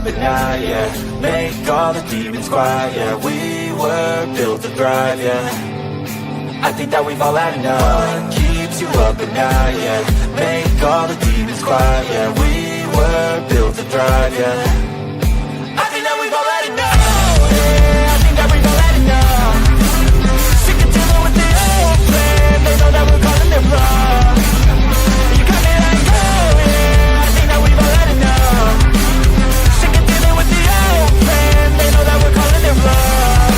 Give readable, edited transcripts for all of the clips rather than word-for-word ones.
up at night, yeah. Make all the demons quiet, yeah. We were built to thrive, yeah. I think that we've all had enough. What keeps you up at night, yeah. Make all the demons quiet, yeah. We were built to thrive, yeah. I think that we've all had enough. Yeah, I think that we've all had enough. Sick of dealing with the old plan. They know that we're calling it wrong. You got me like, oh yeah, I think that we've all had enough. Sick of dealing with the old plan. They know that we're calling it wrong.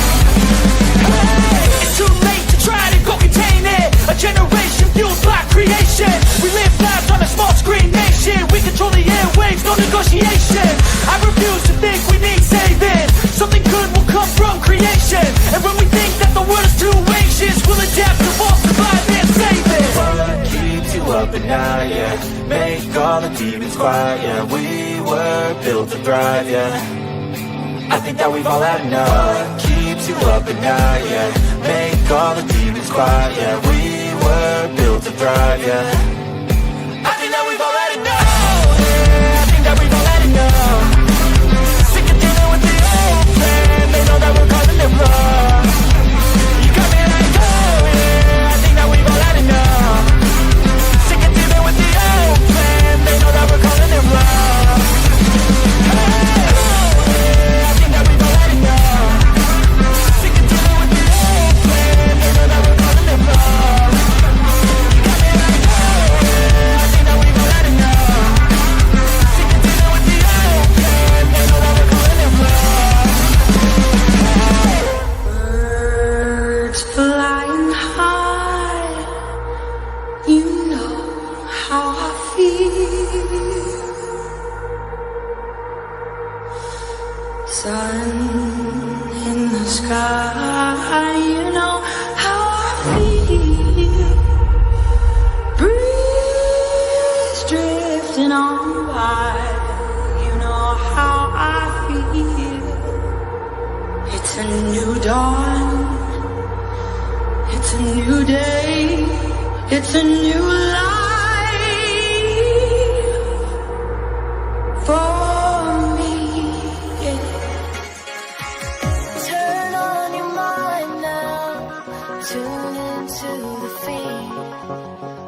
Hey, it's too late to try to go contain it. A generation fueled by creation. We live lives on a small screen nation. We control the airwaves, no negotiation. I refuse to think we need saving. Something good will come from creation. And when we think that the world is too anxious, we'll adapt, evolve, survive, and save it. What keeps you up at night, yeah. Make all the demons quiet, yeah. We were built to thrive, yeah. I think that we've all had enough. What keeps you up at night, yeah. Make all the demons quiet, yeah. We were built to thrive, yeah. I think that we've all had enough. Yeah, I think that we've all had enough. Sick of dealing with the old plan. They know that we're calling it wrong. You got me like, oh yeah, I think that we've all had enough. Sick of dealing with the old plan. They know that we're calling it wrong. Hey, oh yeah, I think that we've all had enough. Sick of dealing with the old plan. They know that we're calling it wrong. You got me like, oh yeah, I think that we've all had enough. Sick of dealing with the old plan. They know that we're calling it wrong. Birds flying high, you know how I feel. Sun in the sky, you know how I feel. Breeze drifting on by, you know how I feel. It's a new dawn, it's a new day, it's a new life for me. Turn on your mind now, tune into the feed.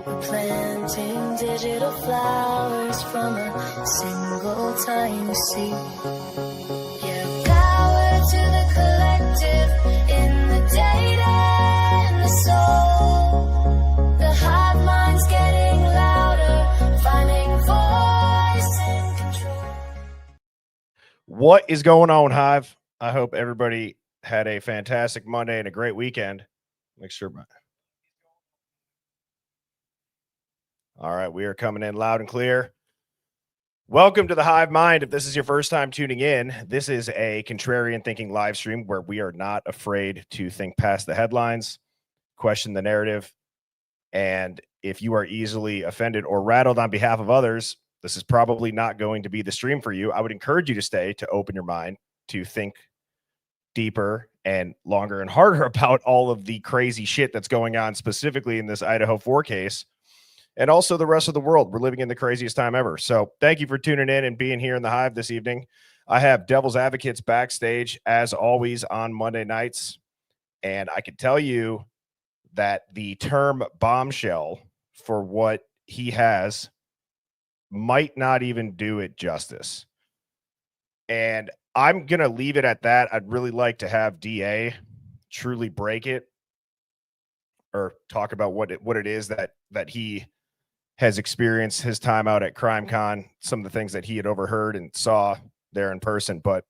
We're planting digital flowers from a single tiny seed. Yeah, power to the collective in the data and the soul. The hive mind's getting louder, finding voice and control. What is going on, Hive? I hope everybody had a fantastic Monday and a great weekend. Make sure. All right, we are coming in loud and clear. Welcome to the Hive Mind. If this is your first time tuning in, this is a contrarian thinking live stream where we are not afraid to think past the headlines, question the narrative, and if you are easily offended or rattled on behalf of others, this is probably not going to be the stream for you. I would encourage you to stay, to open your mind, to think deeper and longer and harder about all of the crazy shit that's going on, specifically in this Idaho 4 case, and also the rest of the world. We're living in the craziest time ever. So thank you for tuning in and being here in the Hive this evening. I have Devil's Advocates backstage, as always, on Monday nights. And I can tell you that the term bombshell for what he has might not even do it justice. And I'm going to leave it at that. I'd really like to have DA truly break it or talk about what it is that he has experienced his time out at CrimeCon, some of the things that he had overheard and saw there in person. But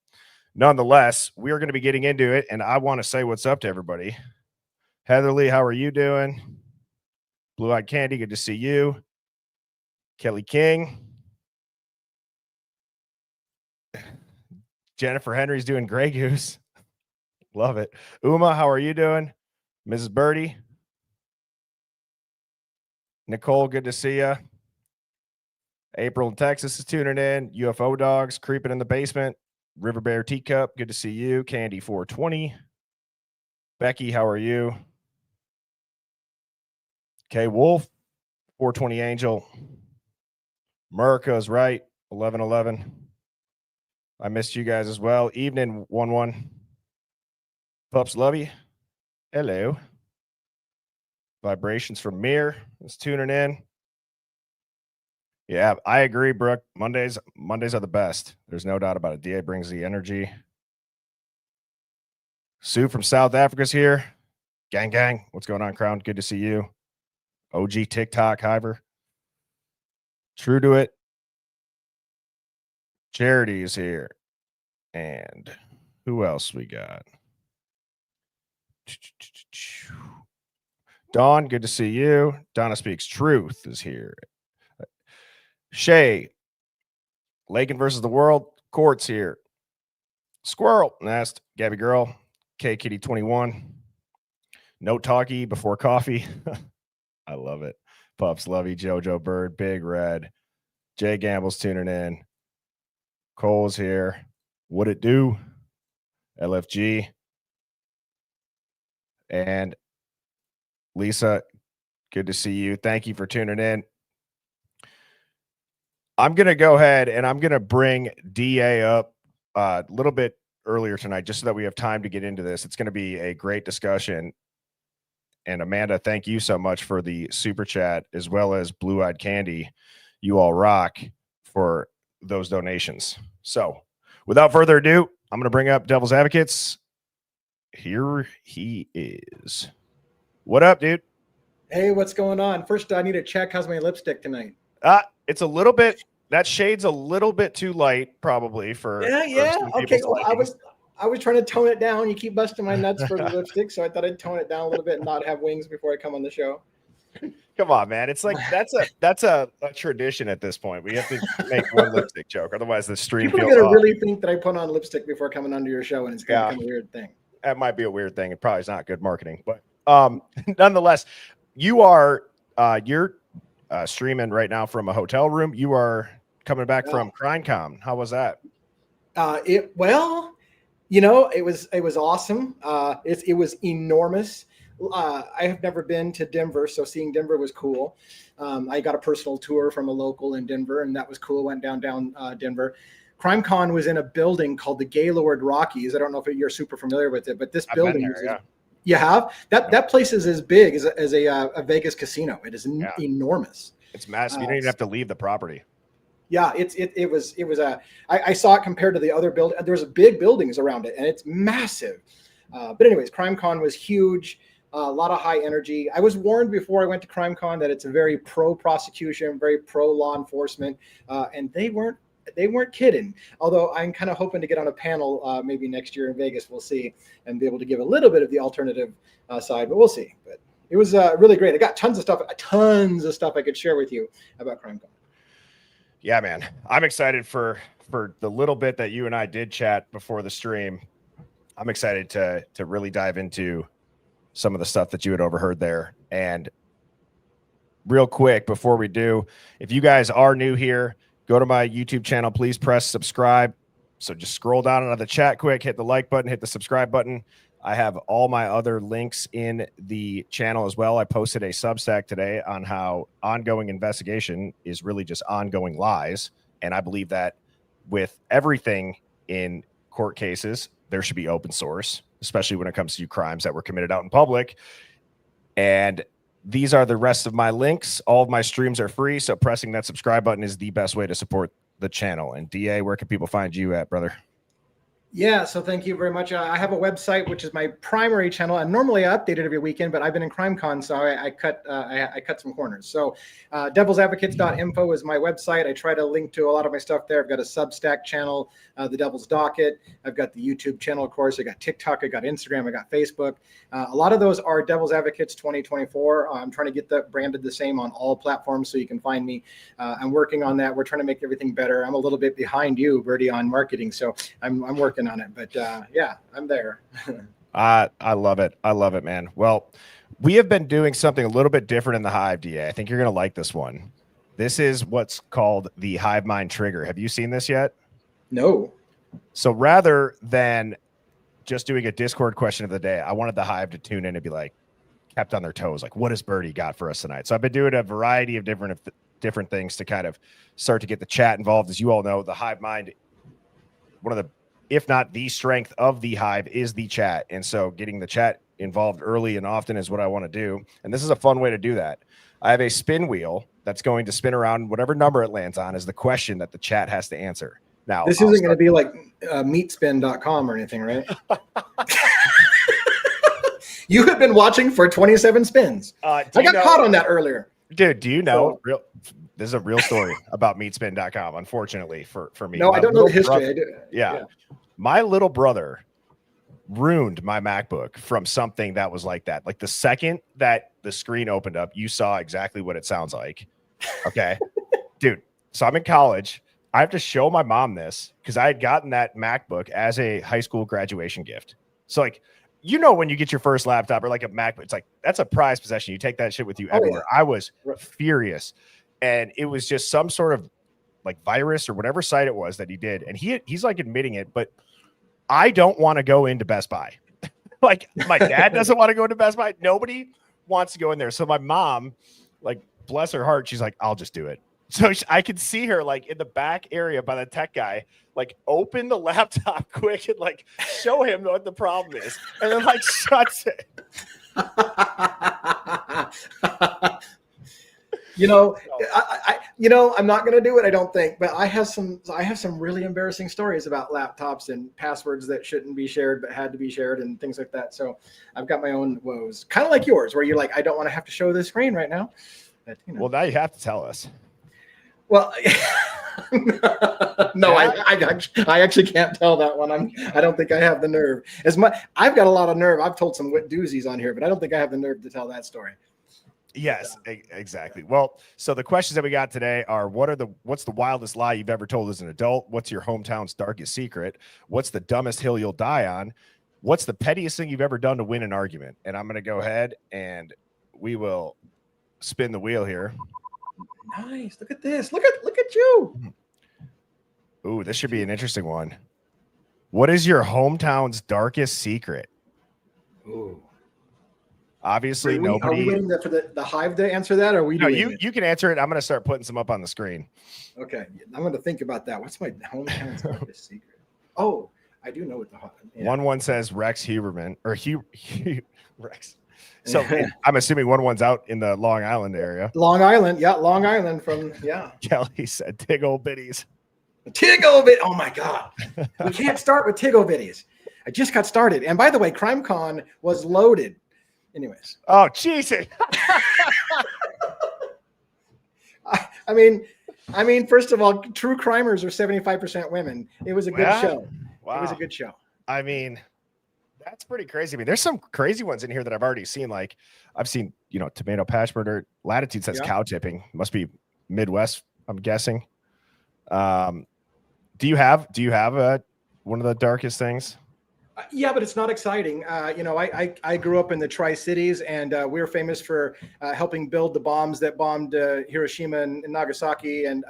nonetheless, we are going to be getting into it, and I want to say what's up to everybody. Heatherly, how are you doing? Blue-Eyed Candy, good to see you. Kelly King. Jennifer Henry's doing Grey Goose. Love it. Uma, how are you doing? Mrs. Birdie. Nicole, good to see you. April in Texas is tuning in. UFO Dogs creeping in the basement. River Bear Teacup, good to see you. Candy 420. Becky, how are you? Okay, Wolf, 420 Angel. America's right, 1111. I missed you guys as well. Evening, 1-1. Pups love you. Hello. Vibrations from Mir is tuning in. Yeah, I agree, Brooke. Mondays are the best. There's no doubt about it. DA brings the energy. Sue from South Africa's here. Gang. What's going on, Crown? Good to see you. OG TikTok, Hiver. True to it. Charity is here. And who else we got? Dawn, good to see you. Donna Speaks Truth is here. Shay, Lakin versus the World. Court's here. Squirrel, Nest, Gabby Girl, K Kitty 21. No talkie before coffee. I love it. Pups, love you. Jojo Bird, Big Red. Jay Gamble's tuning in. Cole's here. What it do? LFG. And Lisa, good to see you. Thank you for tuning in. I'm going to go ahead and I'm going to bring DA up a little bit earlier tonight just so that we have time to get into this. It's going to be a great discussion. And Amanda, thank you so much for the super chat, as well as Blue Eyed Candy. You all rock for those donations. So without further ado, I'm going to bring up Devil's Advocates. Here he is. What up, dude? Hey, what's going on? First, I need to check how's my lipstick tonight. It's a little bit, that shade's a little bit too light, probably for some Okay, well, likings. I was trying to tone it down. You keep busting my nuts for the lipstick, so I thought I'd tone it down a little bit and not have wings before I come on the show. Come on, man. It's like that's a tradition at this point. We have to make one lipstick joke, otherwise the stream People are feels gonna off. really think that I put on lipstick before coming onto your show, and it's gonna become a weird thing. That might be a weird thing. It probably is not good marketing, but nonetheless, you are you're streaming right now from a hotel room. You are coming back from CrimeCon. How was that? It was awesome. It was enormous. I have never been to Denver, so seeing Denver was cool. I got a personal tour from a local in Denver, and that was cool. Went down Denver. CrimeCon was in a building called the Gaylord Rockies. I don't know if you're super familiar with it, but this building you have that place is as big as a Vegas casino. It is enormous. It's massive. You don't even have to leave the property. Yeah, it was I saw it compared to the other building. There's big buildings around it, and it's massive. But anyways, CrimeCon was huge. A lot of high energy. I was warned before I went to CrimeCon that it's a very pro prosecution, very pro law enforcement, and they weren't kidding. Although I'm kind of hoping to get on a panel maybe next year in Vegas. We'll see, and be able to give a little bit of the alternative side, but we'll see. But it was really great. I got tons of stuff I could share with you about CrimeCon. Yeah, man. I'm excited for the little bit that you and I did chat before the stream. I'm excited to really dive into some of the stuff that you had overheard there. And real quick, before we do, if you guys are new here, go to my YouTube channel, please press subscribe. So just scroll down into the chat quick, hit the like button, hit the subscribe button. I have all my other links in the channel as well. I posted a Substack today on how ongoing investigation is really just ongoing lies. And I believe that with everything in court cases, there should be open source, especially when it comes to crimes that were committed out in public. And these are the rest of my links. All of my streams are free, so pressing that subscribe button is the best way to support the channel. And DA, where can people find you at, brother? Yeah, so thank you very much. I have a website, which is my primary channel, and normally I update it every weekend, but I've been in CrimeCon, so I cut some corners. So devilsadvocates.info is my website. I try to link to a lot of my stuff there. I've got a Substack channel, The Devil's Docket. I've got the YouTube channel, of course. I got TikTok, I got Instagram, I got Facebook. A lot of those are Devil's Advocates 2024. I'm trying to get that branded the same on all platforms so you can find me. I'm working on that. We're trying to make everything better. I'm a little bit behind you, Bertie, on marketing, so I'm working on it, but yeah, I'm there. I love it. I love it, man. Well, we have been doing something a little bit different in the Hive, DA. I think you're going to like this one. This is what's called the Hive Mind trigger. Have you seen this yet? No. So rather than just doing a Discord question of the day, I wanted the Hive to tune in and be like, kept on their toes. Like, what has Bertie got for us tonight? So I've been doing a variety of different things to kind of start to get the chat involved. As you all know, the Hive Mind one of the, if not the strength of the Hive is the chat. And so getting the chat involved early and often is what I want to do. And this is a fun way to do that. I have a spin wheel that's going to spin around whatever number it lands on is the question that the chat has to answer. Now, this isn't going to be like meatspin.com or anything, right? You have been watching for 27 spins. I got caught on that earlier. Dude, do you know this is a real story about meatspin.com, unfortunately for me. No, I don't know the history. Yeah. My little brother ruined my MacBook from something that was like that. Like the second that the screen opened up, you saw exactly what it sounds like. Okay. Dude, so I'm in college. I have to show my mom this because I had gotten that MacBook as a high school graduation gift. So like, you know, when you get your first laptop or like a MacBook, it's like, that's a prized possession. You take that shit with you everywhere. Yeah. I was furious. And it was just some sort of like virus or whatever site it was that he did. And he's like admitting it, but I don't want to go into Best Buy. Like my dad doesn't want to go into Best Buy. Nobody wants to go in there. So my mom, like, bless her heart, she's like, I'll just do it. So I could see her like in the back area by the tech guy, like open the laptop quick and like show him what the problem is. And then like shuts it. You know, I'm not going to do it. I don't think, but I have some really embarrassing stories about laptops and passwords that shouldn't be shared, but had to be shared and things like that. So I've got my own woes, kind of like yours, where you're like, I don't want to have to show this screen right now. But, you know. Well, now you have to tell us. Well, no, I actually can't tell that one. I don't think I have the nerve. I've got a lot of nerve. I've told some doozies on here, but I don't think I have the nerve to tell that story. Yes, exactly. Well, so the questions that we got today are: what's the wildest lie you've ever told as an adult? What's your hometown's darkest secret? What's the dumbest hill you'll die on? What's the pettiest thing you've ever done to win an argument? And I'm going to go ahead and we will spin the wheel here. Nice. Look at this. Look at you. Ooh, this should be an interesting one. What is your hometown's darkest secret? Ooh. Obviously, nobody. Are we waiting for the Hive to answer that? Or are we? No, you can answer it. I'm going to start putting some up on the screen. Okay, I'm going to think about that. What's my hometown's darkest secret? Oh, I do know what the yeah. One says Rex Huberman or Rex. So I'm assuming one's out in the Long Island area. Long Island, yeah, Long Island from Kelly said Tiggle Bitties. Tiggle bit. Oh my God, we can't start with Tiggle Bitties. I just got started, and by the way, CrimeCon was loaded. Anyways. Oh Jesus. I mean, first of all, true crimers are 75% women. It was a good show. Wow. It was a good show. I mean, that's pretty crazy. I mean, there's some crazy ones in here that I've already seen. Like I've seen, tomato patch murder. Latitude says cow tipping. Must be Midwest, I'm guessing. Do you have one of the darkest things? Yeah, but it's not exciting. I grew up in the Tri-Cities, and we're famous for helping build the bombs that bombed Hiroshima and Nagasaki, and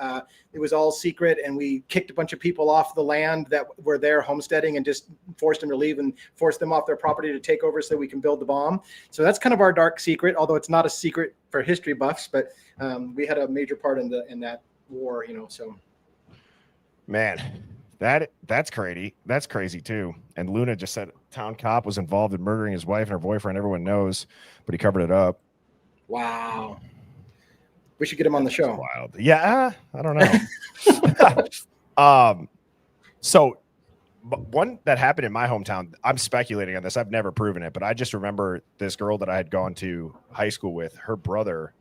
it was all secret, and we kicked a bunch of people off the land that were there homesteading and just forced them to leave and forced them off their property to take over so we can build the bomb. So that's kind of our dark secret, although it's not a secret for history buffs, but we had a major part in that war, so. Man. That's crazy. That's crazy too. And Luna just said town cop was involved in murdering his wife and her boyfriend. Everyone knows, but he covered it up. Wow. We should get him on the show. Wild. Yeah, I don't know. So one that happened in my hometown, I'm speculating on this. I've never proven it, but I just remember this girl that I had gone to high school with. Her brother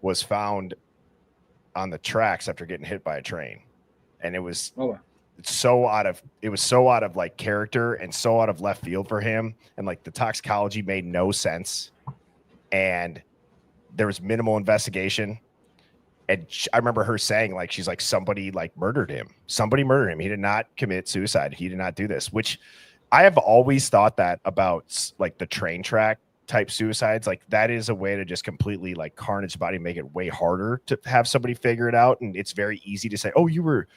was found on the tracks after getting hit by a train, and it was. Oh. It was so out of like character and so out of left field for him. And like the toxicology made no sense. And there was minimal investigation. And I remember her saying like, she's like, somebody like murdered him. Somebody murdered him. He did not commit suicide. He did not do this, which I have always thought that about like the train track type suicides. Like that is a way to just completely like carnage the body, make it way harder to have somebody figure it out. And it's very easy to say, oh, you were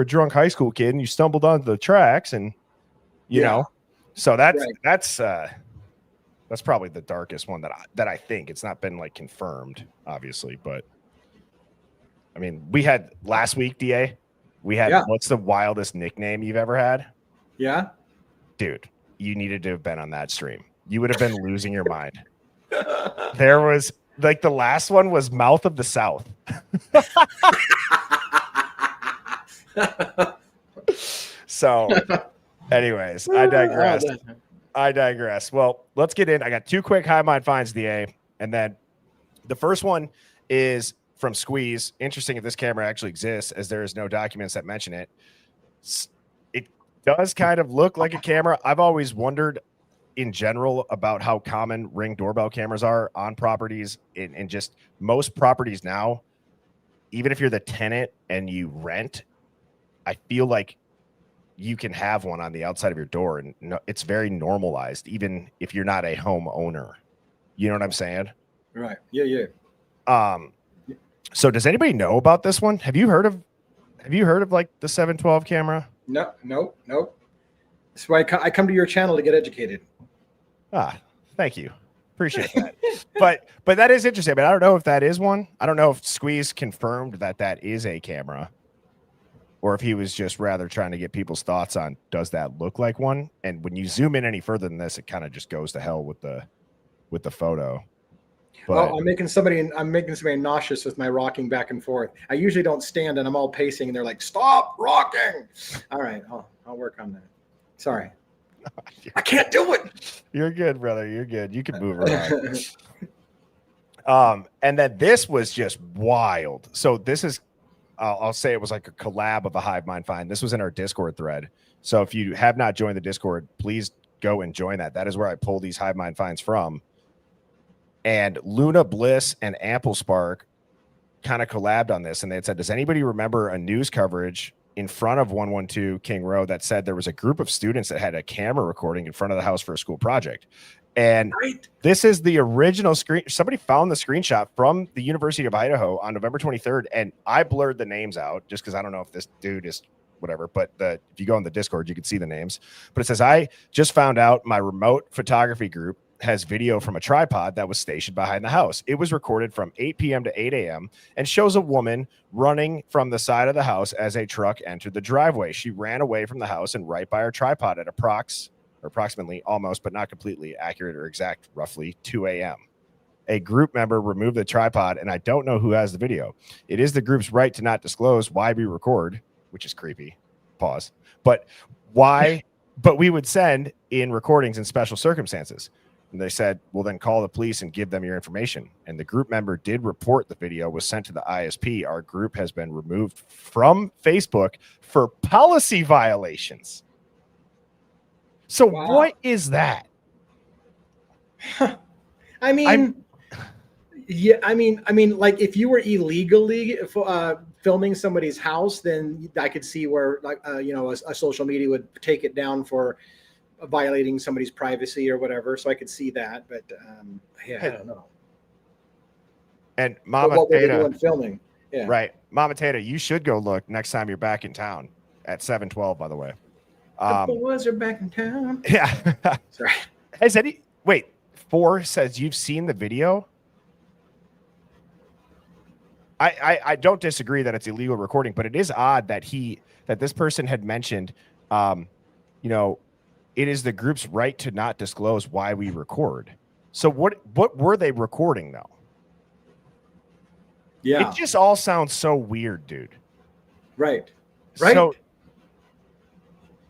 a drunk high school kid and you stumbled onto the tracks and you know, so that's probably the darkest one that I think. It's not been like confirmed obviously, but I mean, we had last week, DA, We had, Yeah. what's the wildest nickname you've ever had? Yeah. Dude, you needed to have been on that stream. You would have been losing your mind. There was like the last one was Mouth of the South. So, anyways, I digress. I digress. Well, let's get in. I got two quick Hive Mind finds, DA, and then the first one is from Squeeze. Interesting if this camera actually exists, as there is no documents that mention it. It does kind of look like a camera. I've always wondered in general about how common Ring doorbell cameras are on properties, and just most properties now, even if you're the tenant and you rent, I feel like you can have one on the outside of your door, and it's very normalized, even if you're not a homeowner. You know what I'm saying? Right. Yeah. So does anybody know about this one? Have you heard of like the 712 camera? No. That's why I come to your channel to get educated. Thank you. Appreciate that. but that is interesting. I mean, I don't know if that is one. I don't know if Squeeze confirmed that is a camera, or if he was just rather trying to get people's thoughts on, does that look like one? And when you zoom in any further than this, it kind of just goes to hell with the photo. But I'm making somebody nauseous with my rocking back and forth. I usually don't stand, and I'm all pacing, and they're like, "Stop rocking!" All right, I'll work on that. Sorry, I can't do it. You're good, brother. You're good. You can move around. And then this was just wild. So this is, I'll say it was like a collab of a Hive Mind find. This was in our Discord thread. So if you have not joined the Discord, please go and join that. That is where I pull these Hive Mind finds from. And Luna Bliss and Ample Spark kind of collabed on this, and they had said, does anybody remember a news coverage in front of 112 King Road that said there was a group of students that had a camera recording in front of the house for a school project? And this is the original screen. Somebody found the screenshot from the University of Idaho on November 23rd, and I blurred the names out just because I don't know if this dude is whatever, but if you go on the Discord, you can see the names. But it says, I just found out my remote photography group has video from a tripod that was stationed behind the house. It was recorded from 8 p.m. to 8 a.m. and shows a woman running from the side of the house as a truck entered the driveway. She ran away from the house and right by her tripod at approximately, almost, but not completely accurate or exact, roughly 2 a.m. A group member removed the tripod, and I don't know who has the video. It is the group's right to not disclose why we record, which is creepy. Pause. But why? But we would send in recordings in special circumstances. And they said, well, then call the police and give them your information. And the group member did report the video was sent to the ISP. Our group has been removed from Facebook for policy violations. So what is that? I mean, like if you were illegally filming somebody's house, then I could see where, like, a social media would take it down for violating somebody's privacy or whatever. So I could see that, but I don't know. And Mama Tata filming, yeah, right? Mama Tata, you should go look next time you're back in town at 712. By the way, the boys are back in town. Yeah. Sorry. Has wait? 4 says you've seen the video. I don't disagree that it's illegal recording, but it is odd that this person had mentioned, it is the group's right to not disclose why we record. So what were they recording though? Yeah. It just all sounds so weird, dude. Right. So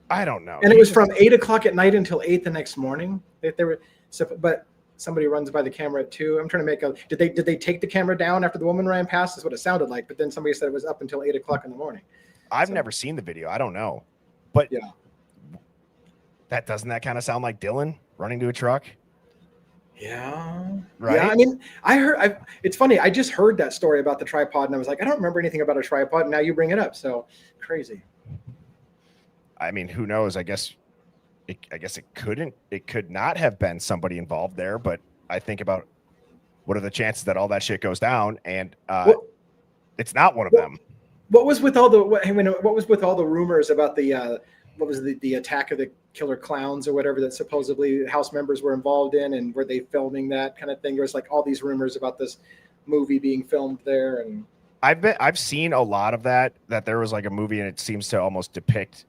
I don't know. And it was from 8 o'clock at night until 8 the next morning. But somebody runs by the camera at 2. I'm trying to make did they take the camera down after the woman ran past? That's what it sounded like. But then somebody said it was up until 8 o'clock in the morning. I've never seen the video. I don't know. But yeah. Doesn't that kind of sound like Dylan running to a truck? Yeah. Right. Yeah. I mean, it's funny. I just heard that story about the tripod and I was like, I don't remember anything about a tripod. And now you bring it up. So crazy. I mean, who knows? I guess it could not have been somebody involved there, but I think about what are the chances that all that shit goes down, and it's not one of them. What was with all the rumors about the attack of the killer clowns or whatever that supposedly house members were involved in, and were they filming that kind of thing? There was like all these rumors about this movie being filmed there, and I've seen a lot of that there was like a movie and it seems to almost depict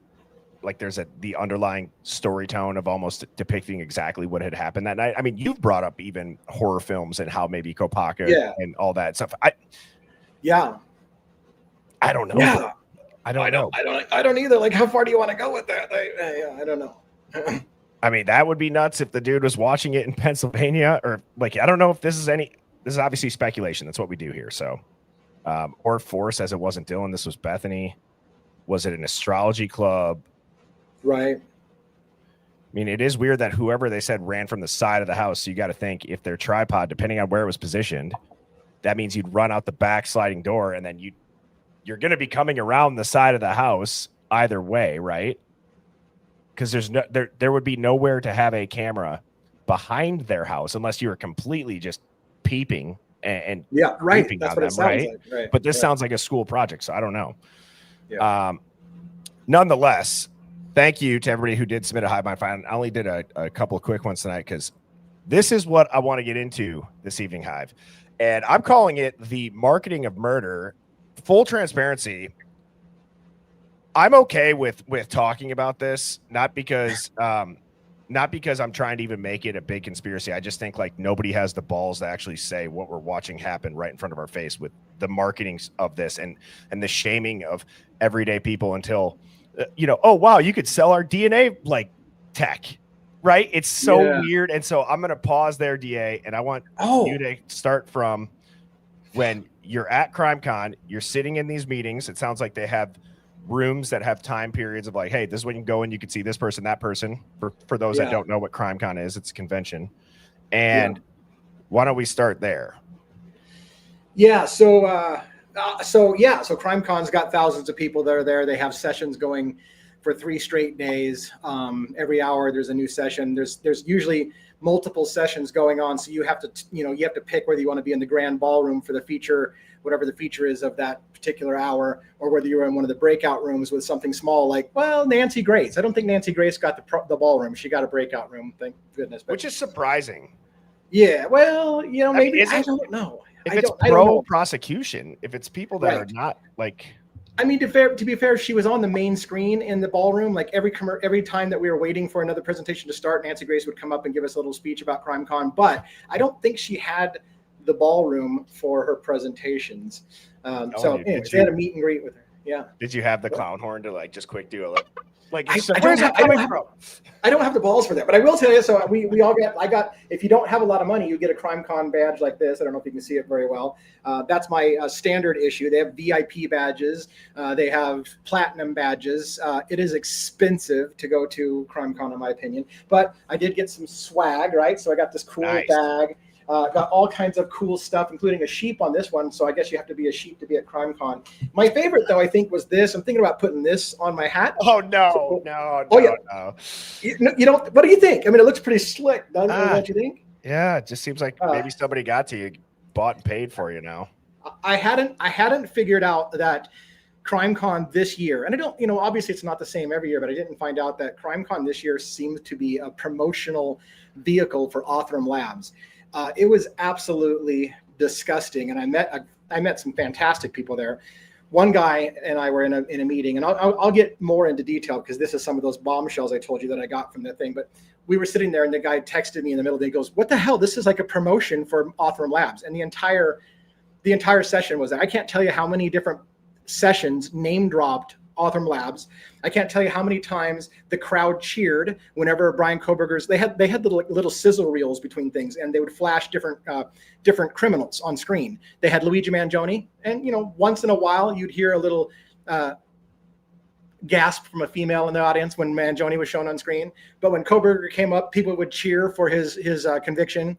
like there's the underlying story tone of almost depicting exactly what had happened that night. I mean, you've brought up even horror films and how maybe Kopaka and all that stuff. I don't know. Yeah. I don't know. I don't either. Like, how far do you want to go with that? I don't know. I mean, that would be nuts if the dude was watching it in Pennsylvania, or like, I don't know if this is obviously speculation. That's what we do here. So, or Force, as it wasn't Dylan, this was Bethany. Was it an astrology club? Right. I mean, it is weird that whoever they said ran from the side of the house. So you got to think if their tripod, depending on where it was positioned, that means you'd run out the back sliding door and then you're going to be coming around the side of the house either way, right? Because there would be nowhere to have a camera behind their house unless you were completely just peeping and yeah, right. Peeping That's on what them, it sounds right? like. Right. But this sounds like a school project, so I don't know. Yeah. Nonetheless, thank you to everybody who did submit a Hive Mind file. I only did a couple of quick ones tonight because this is what I want to get into this evening, Hive. And I'm calling it the marketing of murder. Full transparency. I'm okay with talking about this, not because I'm trying to even make it a big conspiracy. I just think like nobody has the balls to actually say what we're watching happen right in front of our face with the marketing of this and the shaming of everyday people until oh wow, you could sell our DNA like tech, right? It's so weird. And so I'm going to pause there, DA, and I want you to start from when you're at CrimeCon, you're sitting in these meetings. It sounds like they have rooms that have time periods of like, hey, this is when you can go and you can see this person, that person. For those that don't know what CrimeCon is, it's a convention. And why don't we start there? Yeah. So CrimeCon's got thousands of people that are there. They have sessions going for 3 straight days. Every hour there's a new session. There's usually multiple sessions going on. So you have to pick whether you want to be in the grand ballroom for the feature, whatever the feature is of that particular hour, or whether you're in one of the breakout rooms with something small like, well, Nancy Grace. I don't think Nancy Grace got the ballroom. She got a breakout room, thank goodness. But, which is surprising. Yeah, well, maybe I don't know. If it's pro prosecution, if it's people that are not like. I mean, to be fair, she was on the main screen in the ballroom. Like every time that we were waiting for another presentation to start, Nancy Grace would come up and give us a little speech about CrimeCon. But I don't think she had the ballroom for her presentations. Anyways, they had a meet and greet with her. Yeah. Did you have the clown horn to like just quick do it? Like I don't have the balls for that, but I will tell you. So we all got. If you don't have a lot of money, you get a CrimeCon badge like this. I don't know if you can see it very well. That's my standard issue. They have VIP badges. They have platinum badges. It is expensive to go to CrimeCon, in my opinion, but I did get some swag, right? So I got this cool bag. Got all kinds of cool stuff, including a sheep on this one. So I guess you have to be a sheep to be at CrimeCon. My favorite, though, I think, was this. I'm thinking about putting this on my hat. Oh, no. No. You don't. What do you think? I mean, it looks pretty slick, doesn't it? Don't you think? Yeah, it just seems like maybe somebody got to you, bought and paid for you now. I hadn't figured out that CrimeCon this year, and I don't, obviously it's not the same every year, but I didn't find out that CrimeCon this year seems to be a promotional vehicle for Othram Labs. It was absolutely disgusting, and I met some fantastic people there. One guy and I were in a meeting, and I'll get more into detail because this is some of those bombshells I told you that I got from that thing. But we were sitting there, and the guy texted me in the middle of the day. He goes, "What the hell? This is like a promotion for Othram Labs." And the entire session was there. I can't tell you how many different sessions name dropped Othram Labs. I can't tell you how many times the crowd cheered whenever Brian Koberger's. They had little sizzle reels between things, and they would flash different criminals on screen. They had Luigi Mangione, and once in a while you'd hear a little gasp from a female in the audience when Mangione was shown on screen. But when Koberger came up, people would cheer for his conviction.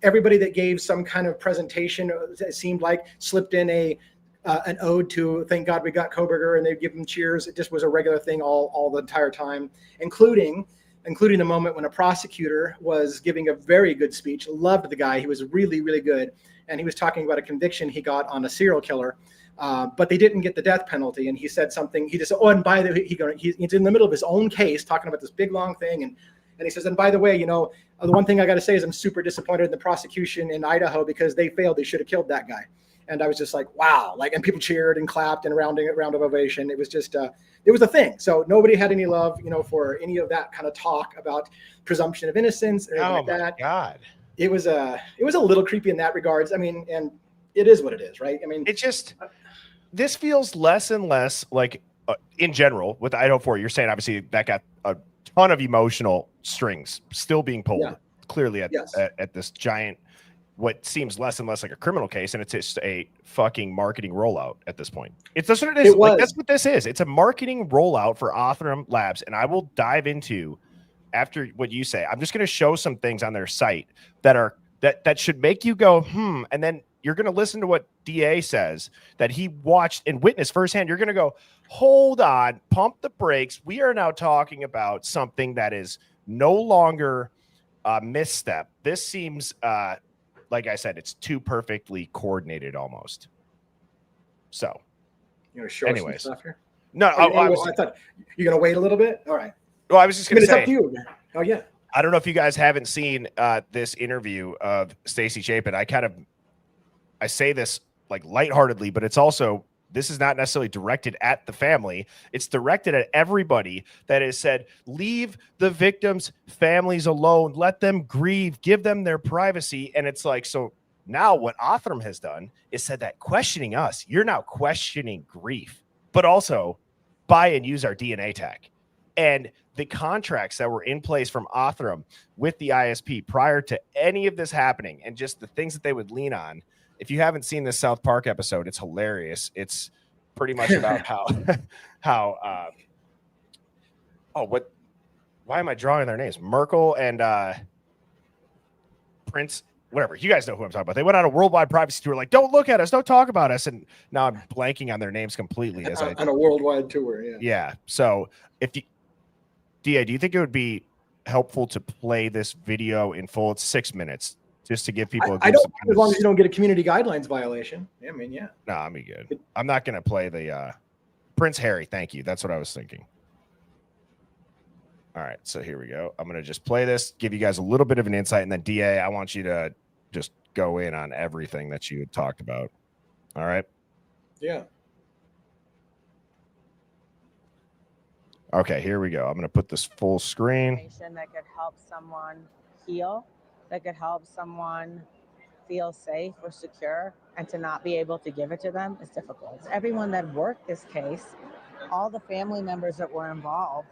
Everybody that gave some kind of presentation, it seemed like, slipped in an ode to "Thank God we got Koberger," and they'd give him cheers. It just was a regular thing all the entire time, including the moment when a prosecutor was giving a very good speech. Loved the guy. He was really, really good. And he was talking about a conviction he got on a serial killer, but they didn't get the death penalty. And he said something. He just said, and by the way, he's in the middle of his own case talking about this big, long thing. And he says, and by the way, the one thing I got to say is I'm super disappointed in the prosecution in Idaho because they failed. They should have killed that guy. And I was just like, wow, like, and people cheered and clapped and a round of ovation. It was just, it was a thing. So nobody had any love, for any of that kind of talk about presumption of innocence or anything like that. God. It was a little creepy in that regards. I mean, and it is what it is, right? I mean, this feels less and less like, in general, with Idaho 4, you're saying obviously that got a ton of emotional strings still being pulled clearly at this giant, what seems less and less like a criminal case, and it's just a fucking marketing rollout at this point. That's what it is. Like, that's what this is. It's a marketing rollout for Othram Labs, and I will dive into after what you say. I'm just going to show some things on their site that should make you go and then you're going to listen to what DA says that he watched and witnessed firsthand. You're going to go, hold on, pump the brakes. We are now talking about something that is no longer a misstep. This seems like I said, it's too perfectly coordinated almost. So, anyways, some stuff here? No, I thought you're gonna wait a little bit. All right. Well, I was just gonna say, it's up to you. Oh yeah. I don't know if you guys haven't seen this interview of Stacey Chapin. I say this like lightheartedly, but it's also, this is not necessarily directed at the family. It's directed at everybody that has said, leave the victims' families alone. Let them grieve. Give them their privacy. And it's like, so now what Othram has done is said that questioning us, you're now questioning grief, but also buy and use our DNA tag. And the contracts that were in place from Othram with the ISP prior to any of this happening and just the things that they would lean on. If you haven't seen this South Park episode, it's hilarious. It's pretty much about why am I drawing their names? Merkel and Prince, whatever. You guys know who I'm talking about. They went on a worldwide privacy tour, like, don't look at us, don't talk about us. And now I'm blanking on their names completely. On a worldwide tour, yeah. Yeah. So DA, do you think it would be helpful to play this video in full? It's 6 minutes. Just to give people I don't, as long as you don't get a community guidelines violation. I mean, yeah. No, I'm good. I'm not going to play the Prince Harry. Thank you. That's what I was thinking. All right. So here we go. I'm going to just play this, give you guys a little bit of an insight. And then DA, I want you to just go in on everything that you had talked about. All right. Yeah. Okay. Here we go. I'm going to put this full screen. That could help someone heal. That could help someone feel safe or secure, and to not be able to give it to them is difficult. Everyone that worked this case, all the family members that were involved,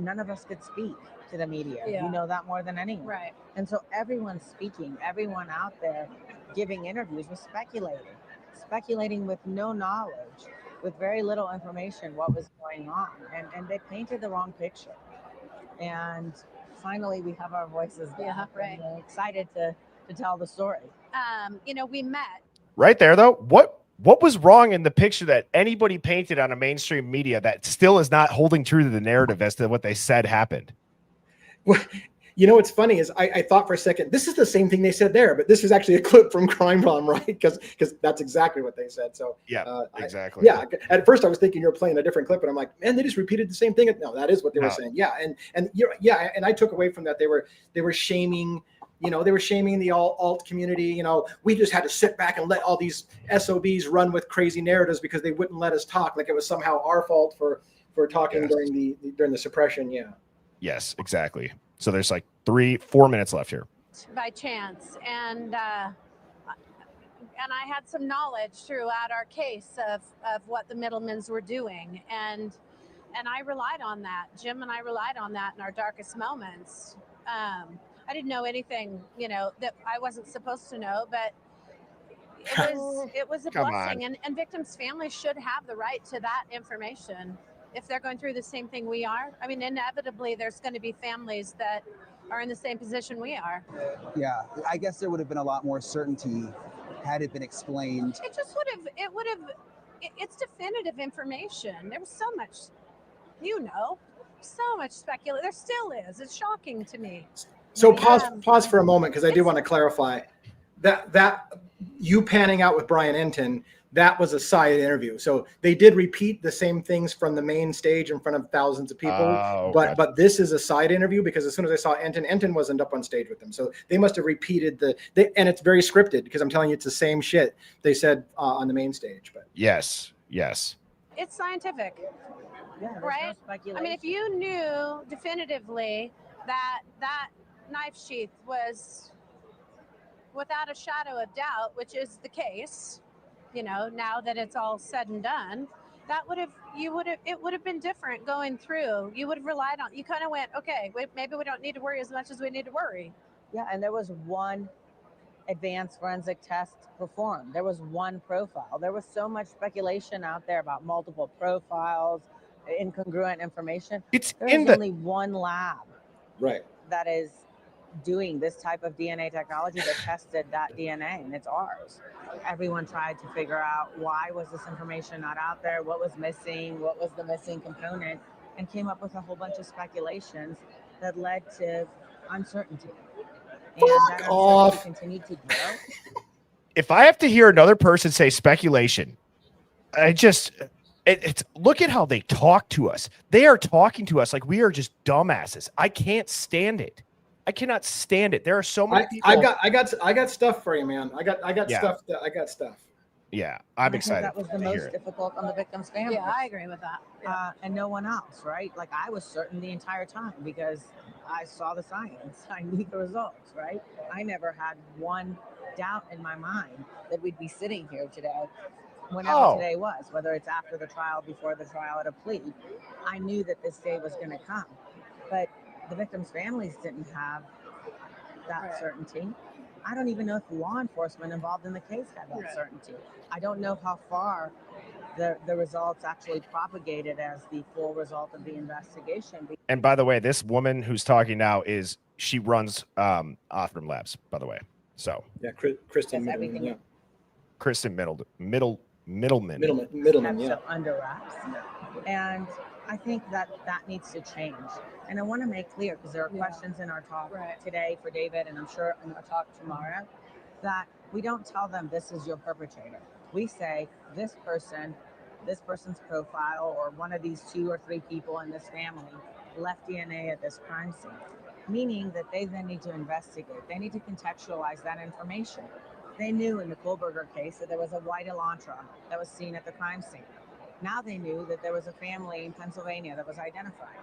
none of us could speak to the media. Yeah. You know that more than anyone. Right. And so everyone's speaking, everyone out there giving interviews was speculating with no knowledge, with very little information what was going on. And they painted the wrong picture. And finally, we have our voices back. Yeah, right. And we're excited to tell the story. We met. Right there, though. What was wrong in the picture that anybody painted on a mainstream media that still is not holding true to the narrative as to what they said happened? Well, what's funny is I thought for a second, this is the same thing they said there, but this is actually a clip from Crime Bomb, right? Because that's exactly what they said. So yeah, exactly. At first I was thinking you were playing a different clip, and I'm like, man, they just repeated the same thing. No, that is what they were saying. Yeah, and and I took away from that they were shaming. They were shaming the alt community. We just had to sit back and let all these SOBs run with crazy narratives because they wouldn't let us talk. Like it was somehow our fault for talking during the suppression. Yeah. Yes, exactly. So there's like 3-4 minutes left here. By chance, and I had some knowledge throughout our case of what the Middlemans were doing, and I relied on that. Jim and I relied on that in our darkest moments. I didn't know anything, that I wasn't supposed to know, but it was a blessing. And victims' families should have the right to that information if they're going through the same thing we are. I mean, inevitably, there's going to be families that are in the same position we are. Yeah, I guess there would have been a lot more certainty had it been explained. It's definitive information. There was so much, so much speculation. There still is. It's shocking to me. So pause for a moment, because I do want to clarify that you panning out with Brian Enton that was a side interview. So they did repeat the same things from the main stage in front of thousands of people. Gotcha. But this is a side interview because as soon as I saw Enton wasn't up on stage with them. So they must have repeated and it's very scripted because I'm telling you, it's the same shit they said on the main stage. But yes. It's scientific, Yeah, there's right? no speculation. I mean, if you knew definitively that knife sheath was without a shadow of doubt, which is the case, now that it's all said and done, it would have been different going through. You would have relied on, you kind of went, okay, maybe we don't need to worry as much as we need to worry. Yeah, and there was one advanced forensic test performed. There was one profile. There was so much speculation out there about multiple profiles, incongruent information. It's There's only one lab right. that is doing this type of DNA technology that tested that DNA, and it's ours. Everyone tried to figure out why was this information not out there, what was missing, what was the missing component, and came up with a whole bunch of speculations that led to uncertainty. And that uncertainty continued to grow. If I have to hear another person say speculation, it's look at how they talk to us. They are talking to us like we are just dumbasses. I can't stand it. I cannot stand it. There are so many people. I got stuff for you, man. I got stuff. I got stuff. Yeah, I'm excited. That was the most difficult on the victim's family. Yeah, I agree with that. And no one else, right? Like I was certain the entire time because I saw the science. I knew the results, right? I never had one doubt in my mind that we'd be sitting here today, whenever today was, whether it's after the trial, before the trial, at a plea. I knew that this day was going to come, but the victims' families didn't have that certainty. I don't even know if law enforcement involved in the case had that certainty. I don't know how far the results actually propagated as the full result of the investigation. And by the way, this woman who's talking now she runs Othram Labs, by the way. So yeah, Kristen Middleman, yeah. Kristen Middleman. Middleman, yeah. So under wraps. And I think that needs to change. And I want to make clear, because there are questions in our talk today for David, and I'm sure in our talk tomorrow, that we don't tell them this is your perpetrator. We say this person's profile, or one of these 2 or 3 people in this family left DNA at this crime scene, meaning that they then need to investigate. They need to contextualize that information. They knew in the Kohlberger case that there was a white Elantra that was seen at the crime scene. Now they knew that there was a family in Pennsylvania that was identified.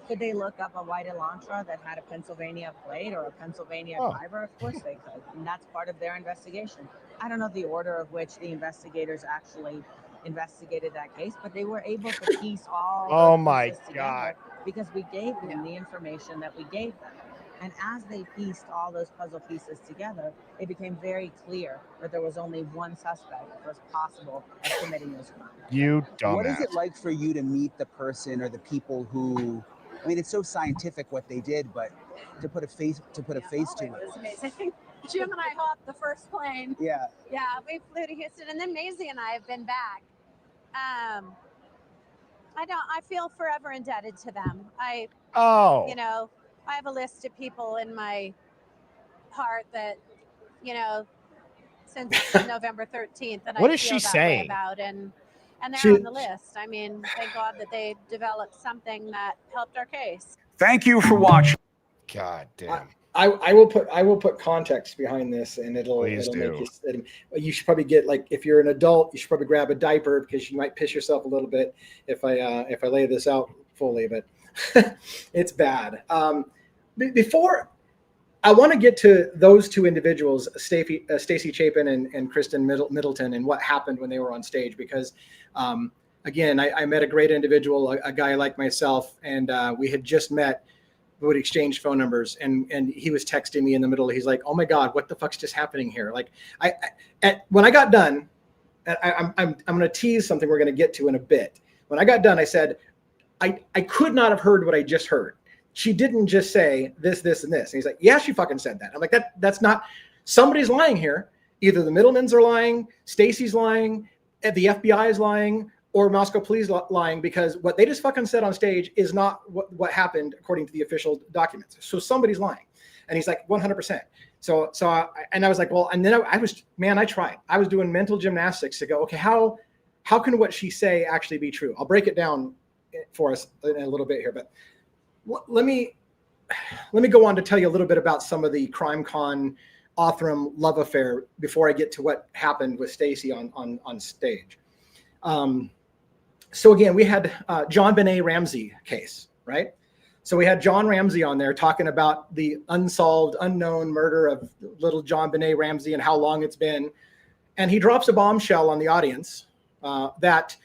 Could they look up a white Elantra that had a Pennsylvania plate or a Pennsylvania driver? Of course they could. And that's part of their investigation. I don't know the order of which the investigators actually investigated that case, but they were able to piece all those pieces together because we gave them the information that we gave them. And as they pieced all those puzzle pieces together, it became very clear that there was only one suspect that was possible of committing this crime. You dumbass. What is it like for you to meet the person or the people who, I mean, it's so scientific what they did, but to put a face to it. It was amazing. Jim and I hopped the first plane. Yeah. Yeah, we flew to Houston, and then Maisie and I have been back. I feel forever indebted to them. I have a list of people in my heart that, since November 13th, that what I is feel she that saying? way about, and they're on the list. I mean, thank God that they developed something that helped our case. Thank you for watching. God damn. I will put context behind this, and it'll make you should probably get, like, if you're an adult, you should probably grab a diaper because you might piss yourself a little bit if I lay this out fully, but it's bad. Before I want to get to those 2 individuals, Stacey Chapin and Kristen Middleton, and what happened when they were on stage, because again, I met a great individual, a guy like myself, and we had just met. We would exchange phone numbers, and he was texting me in the middle. He's like, "Oh my God, what the fuck's just happening here?" Like, when I got done, I'm going to tease something we're going to get to in a bit. When I got done, I said, I could not have heard what I just heard. She didn't just say this, this, and this. And he's like, yeah, she fucking said that. I'm like, that's not, somebody's lying here. Either the Middlemans are lying, Stacey's lying, the FBI is lying, or Moscow police lying, because what they just fucking said on stage is not what happened according to the official documents. So somebody's lying. And he's like, 100%. And I was like, well, and then I tried. I was doing mental gymnastics to go, okay, how can what she say actually be true? I'll break it down for us in a little bit here, but let me go on to tell you a little bit about some of the CrimeCon Othram love affair before I get to what happened with Stacy on stage. So again, we had John Benet Ramsey case, right? So we had John Ramsey on there talking about the unsolved, unknown murder of little John Benet Ramsey and how long it's been. And he drops a bombshell on the audience that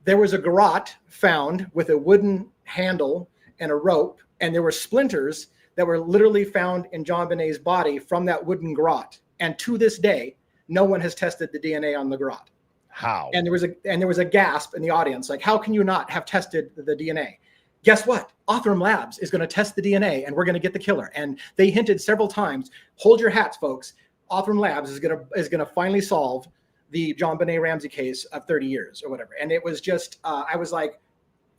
there was a garrote found with a wooden handle and a rope, and there were splinters that were literally found in John Benet's body from that wooden garrote. And to this day, no one has tested the DNA on the garrote. How? And there was a gasp in the audience, like, how can you not have tested the DNA? Guess what? Othram Labs is going to test the DNA, and we're going to get the killer. And they hinted several times, hold your hats, folks. Othram Labs is going to finally solve the John Benet Ramsey case of 30 years or whatever. And it was just, I was like,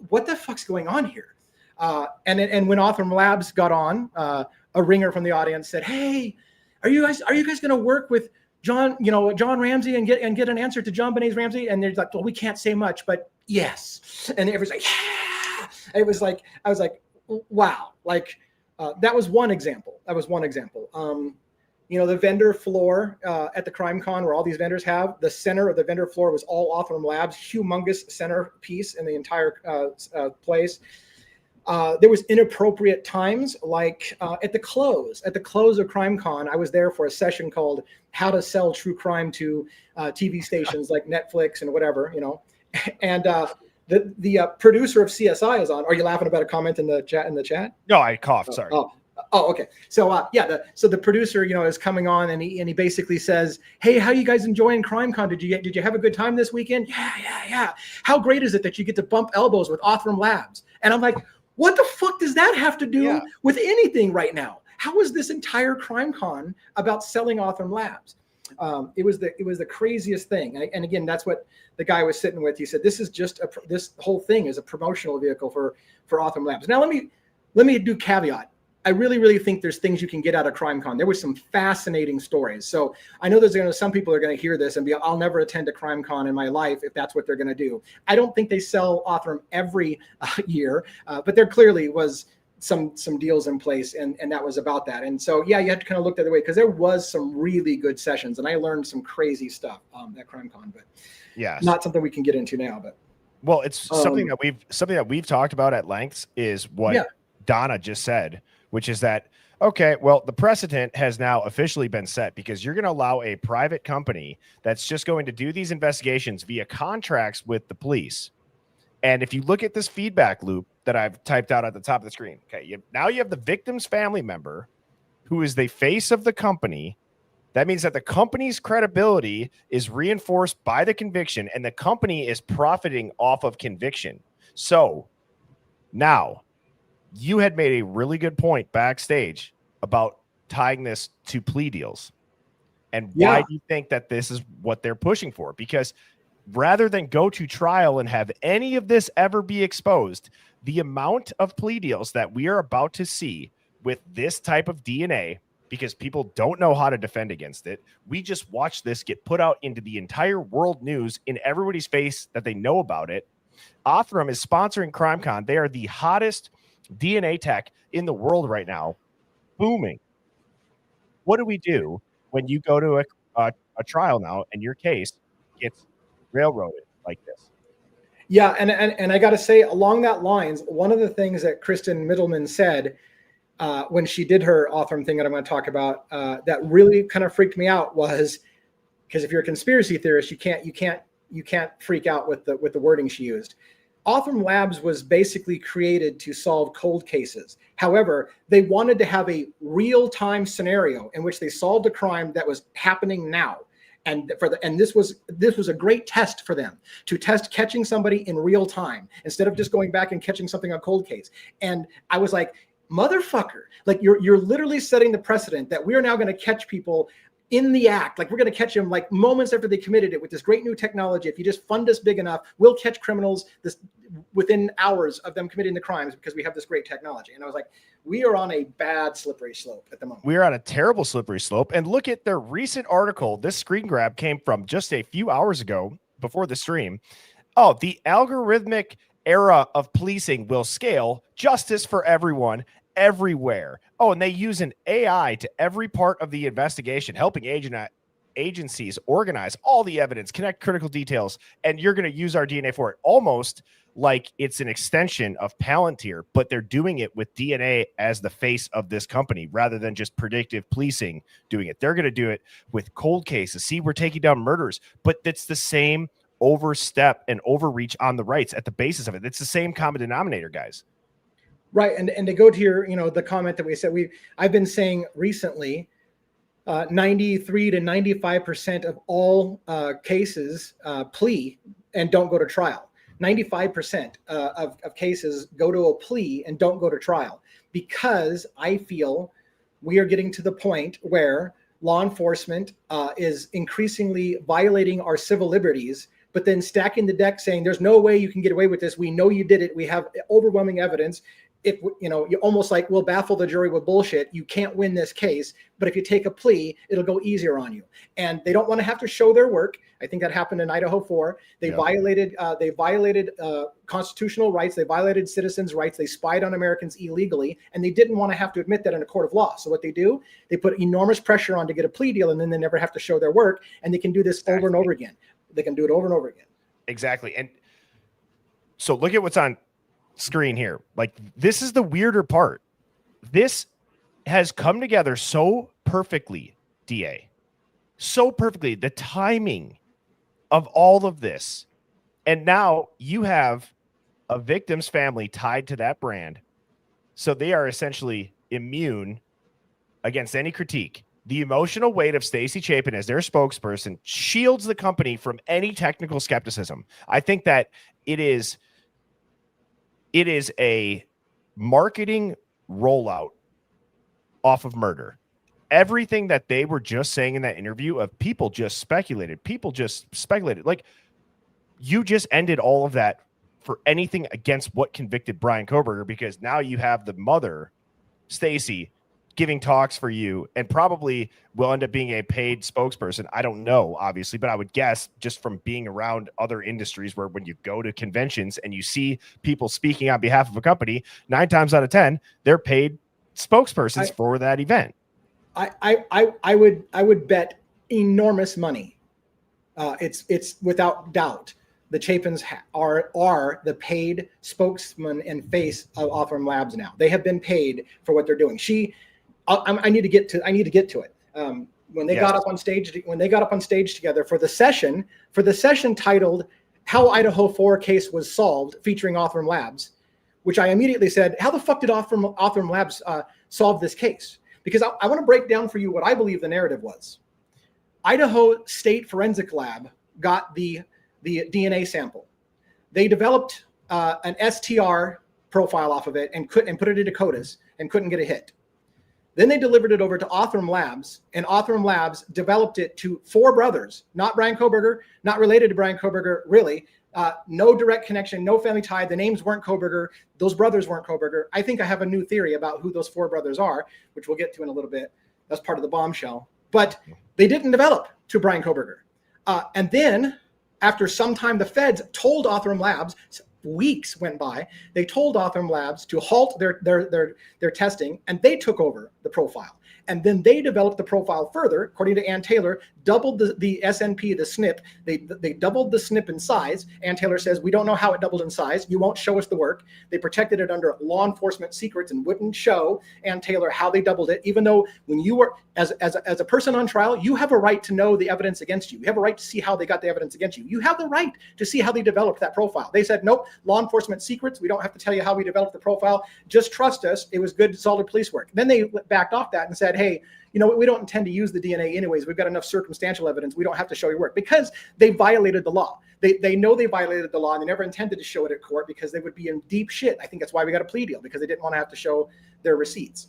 what the fuck's going on here? And when Othram Labs got on, a ringer from the audience said, hey, are you guys going to work with John Ramsey and get an answer to John Benet Ramsey? And they're like, well, we can't say much, but yes. And everyone's like, yeah. It was like, I was like, wow. Like, that was one example. The vendor floor at the CrimeCon where all these vendors have, the center of the vendor floor was all Othram Labs, humongous centerpiece in the entire place. There was inappropriate times, like at the close of CrimeCon, I was there for a session called How to Sell True Crime to TV stations like Netflix and whatever, and the producer of CSI is on. Are you laughing about a comment in the chat? No, I coughed. Sorry. Oh, okay. So the producer, is coming on, and he basically says, "Hey, how you guys enjoying CrimeCon? Did you have a good time this weekend? Yeah. How great is it that you get to bump elbows with Othram Labs?" And I'm like, what the fuck does that have to do with anything right now? How is this entire CrimeCon about selling Othram Labs? It was the craziest thing. And again, that's what the guy was sitting with. He said, this is just this whole thing is a promotional vehicle for Othram Labs. Now, let me do caveat. I really, really think there's things you can get out of CrimeCon. There was some fascinating stories. So I know some people are going to hear this and be, I'll never attend a CrimeCon in my life if that's what they're going to do. I don't think they sell Othram every year, but there clearly was some deals in place, and that was about that. And so, you have to kind of look the other way, because there was some really good sessions, and I learned some crazy stuff at CrimeCon, but not something we can get into now. But well, it's something that we've talked about at length is what Donna just said, which is that, okay, well, the precedent has now officially been set, because you're going to allow a private company that's just going to do these investigations via contracts with the police. And if you look at this feedback loop that I've typed out at the top of the screen, okay, now you have the victim's family member who is the face of the company. That means that the company's credibility is reinforced by the conviction, and the company is profiting off of conviction. So now, you had made a really good point backstage about tying this to plea deals. And why do you think that this is what they're pushing for? Because rather than go to trial and have any of this ever be exposed, the amount of plea deals that we are about to see with this type of DNA, because people don't know how to defend against it, we just watched this get put out into the entire world news in everybody's face that they know about it. Othram is sponsoring CrimeCon. They are the hottest DNA tech in the world right now, booming. What do we do when you go to a trial now and your case gets railroaded like this? Yeah, and I got to say, along that lines, one of the things that Kristen Middleman said when she did her Othram thing that I'm going to talk about that really kind of freaked me out was, because if you're a conspiracy theorist, you can't freak out with the wording she used. Othram Labs was basically created to solve cold cases. However, they wanted to have a real-time scenario in which they solved a crime that was happening now. And this was a great test for them, to test catching somebody in real time instead of just going back and catching something on cold case. And I was like, motherfucker, like you're literally setting the precedent that we are now going to catch people in the act, like we're going to catch them like moments after they committed it with this great new technology. If you just fund us big enough, we'll catch criminals this within hours of them committing the crimes because we have this great technology. And I was like, we are on a bad slippery slope at the moment. We're on a terrible slippery slope. And look at their recent article. This screen grab came from just a few hours ago before the stream. Oh, the algorithmic era of policing will scale justice for everyone everywhere. Oh, and they use an AI to every part of the investigation, helping agencies organize all the evidence, connect critical details, and you're going to use our DNA for it. Almost like it's an extension of Palantir, but they're doing it with DNA as the face of this company rather than just predictive policing doing it. They're going to do it with cold cases. See, we're taking down murders, but it's the same overstep and overreach on the rights at the basis of it. It's the same common denominator, guys. Right. And to go to your, the comment that we said, I've been saying recently, 93 to 95% of all cases plea and don't go to trial. 95% of cases go to a plea and don't go to trial, because I feel we are getting to the point where law enforcement is increasingly violating our civil liberties, but then stacking the deck saying there's no way you can get away with this. We know you did it. We have overwhelming evidence. If you almost like, we'll baffle the jury with bullshit. You can't win this case, but if you take a plea, it'll go easier on you. And they don't want to have to show their work. I think that happened in Idaho 4. They violated constitutional rights. They violated citizens' rights. They spied on Americans illegally, and they didn't want to have to admit that in a court of law. So what they do, they put enormous pressure on to get a plea deal, and then they never have to show their work, and they can do this over and over again. They can do it over and over again. Exactly. And so look at what's on screen here. Like, this is the weirder part. This has come together so perfectly, DA. So perfectly. The timing of all of this. And now you have a victim's family tied to that brand. So they are essentially immune against any critique. The emotional weight of Stacey Chapin as their spokesperson shields the company from any technical skepticism. I think that it is a marketing rollout off of murder. Everything that they were just saying in that interview of people just speculated. Like, you just ended all of that for anything against what convicted Brian Kohberger, because now you have the mother, Stacey, giving talks for you and probably will end up being a paid spokesperson. I don't know, obviously, but I would guess, just from being around other industries where when you go to conventions and you see people speaking on behalf of a company, 9 times out of 10, they're paid spokespersons for that event. I would bet enormous money. It's without doubt. The Chapins are the paid spokesman and face of Othram Labs now. They have been paid for what they're doing. I need to get to it. When they got up on stage together for the session titled "How Idaho 4 Case Was Solved," featuring Othram Labs, which I immediately said, how the fuck did Othram Labs solve this case? Because I want to break down for you what I believe the narrative was. Idaho State Forensic Lab got the DNA sample. They developed an STR profile off of it and put it into CODIS and couldn't get a hit. Then they delivered it over to Othram Labs, and Othram Labs developed it to 4 brothers, not Brian Kohberger, not related to Brian Kohberger, really. No direct connection, no family tie. The names weren't Kohberger. Those brothers weren't Kohberger. I think I have a new theory about who those 4 brothers are, which we'll get to in a little bit. That's part of the bombshell. But they didn't develop to Brian Kohberger. And then, after some time, the feds told Othram Labs, weeks went by, they told Othram Labs to halt their testing, and they took over the profile. And then they developed the profile further, according to Ann Taylor, doubled the SNP, the SNP. They doubled the SNP in size. Ann Taylor says, we don't know how it doubled in size. You won't show us the work. They protected it under law enforcement secrets and wouldn't show Ann Taylor how they doubled it, even though when you were, as a person on trial, you have a right to know the evidence against you. You have a right to see how they got the evidence against you. You have the right to see how they developed that profile. They said, nope, law enforcement secrets. We don't have to tell you how we developed the profile. Just trust us. It was good, solid police work. Then they backed off that and said, hey, we don't intend to use the DNA anyways. We've got enough circumstantial evidence. We don't have to show your work, because they violated the law. They know they violated the law, and they never intended to show it at court because they would be in deep shit. I think that's why we got a plea deal, because they didn't want to have to show their receipts.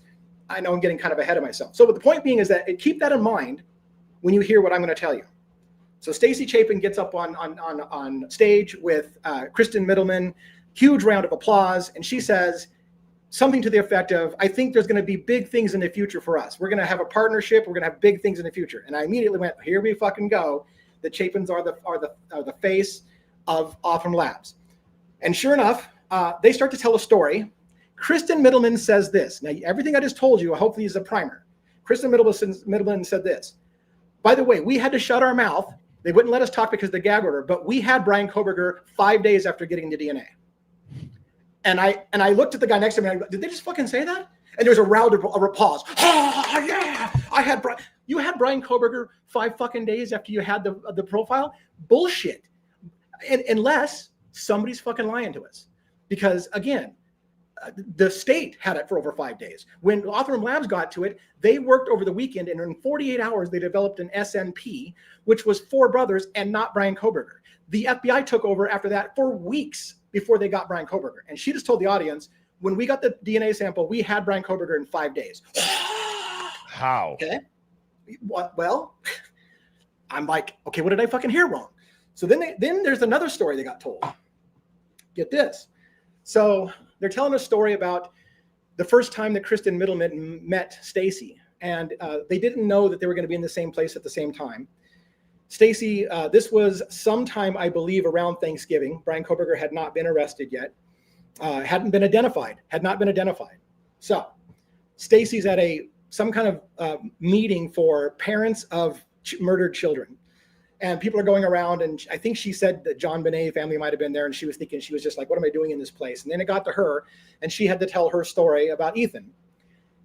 I know I'm getting kind of ahead of myself. So but the point being is that keep that in mind when you hear what I'm going to tell you. So Stacy Chapin gets up on stage with Kristen Middleman, huge round of applause, and she says something to the effect of, I think there's going to be big things in the future for us. We're going to have a partnership. We're going to have big things in the future. And I immediately went, here we fucking go. The Chapins are the face of Othram Labs. And sure enough, they start to tell a story. Kristen Middleman says this. Now, everything I just told you, hopefully is a primer. Kristen Middleman said this. By the way, we had to shut our mouth. They wouldn't let us talk because of the gag order, but we had Brian Koberger 5 days after getting the DNA. And I looked at the guy next to me and I go, did they just fucking say that? And there was a round of applause. Oh, yeah, you had Brian Koberger 5 fucking days after you had the profile? Bullshit. Unless somebody's fucking lying to us. Because again, the state had it for over 5 days. When Othram Labs got to it, they worked over the weekend, and in 48 hours, they developed an SNP, which was 4 brothers and not Brian Koberger. The FBI took over after that for weeks before they got Brian Koberger. And she just told the audience, when we got the DNA sample, we had Brian Koberger in 5 days. How? Okay. Well, I'm like, okay, what did I fucking hear wrong? So then there's another story they got told. Get this. So they're telling a story about the first time that Kristen Middleman met Stacy, and they didn't know that they were going to be in the same place at the same time. Stacy, this was sometime, I believe, around Thanksgiving. Brian Koberger had not been arrested yet, had not been identified. So Stacy's at some kind of meeting for parents of murdered children. And people are going around, and I think she said that John Bonet family might have been there, and she was thinking, she was just like, what am I doing in this place? And then it got to her, and she had to tell her story about Ethan.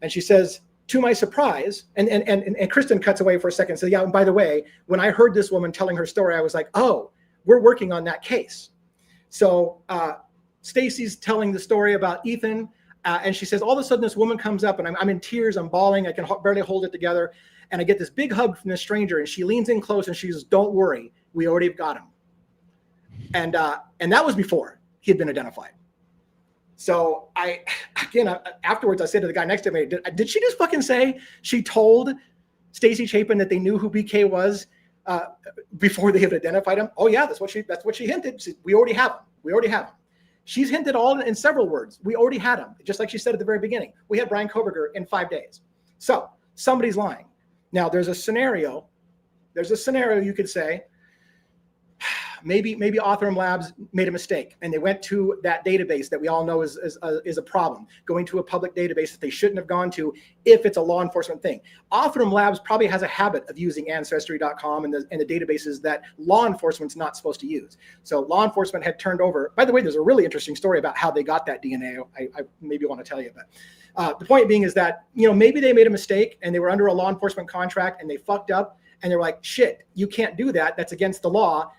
And she says, to my surprise, and Kristen cuts away for a second. So yeah, and by the way, when I heard this woman telling her story, I was like, oh, we're working on that case. So Stacy's telling the story about Ethan, and she says, all of a sudden this woman comes up, and I'm in tears, I'm bawling, I can barely hold it together. And I get this big hug from this stranger, and she leans in close and she says, don't worry, we already got him. And that was before he had been identified. So afterwards I said to the guy next to me, did she just fucking say she told Stacy Chapin that they knew who BK was before they had identified him? Oh yeah, that's what she hinted. We already have him. She's hinted all in several words. We already had him, just like she said at the very beginning. We had Brian Koberger in 5 days. So somebody's lying. Now there's a scenario you could say, maybe Othram Labs made a mistake and they went to that database that we all know is a problem, going to a public database that they shouldn't have gone to if it's a law enforcement thing. Othram Labs probably has a habit of using Ancestry.com and the databases that law enforcement's not supposed to use. So law enforcement had turned over, by the way, there's a really interesting story about how they got that DNA. I maybe want to tell you, but the point being is that, maybe they made a mistake and they were under a law enforcement contract and they fucked up and they're like, shit, you can't do that. That's against the law.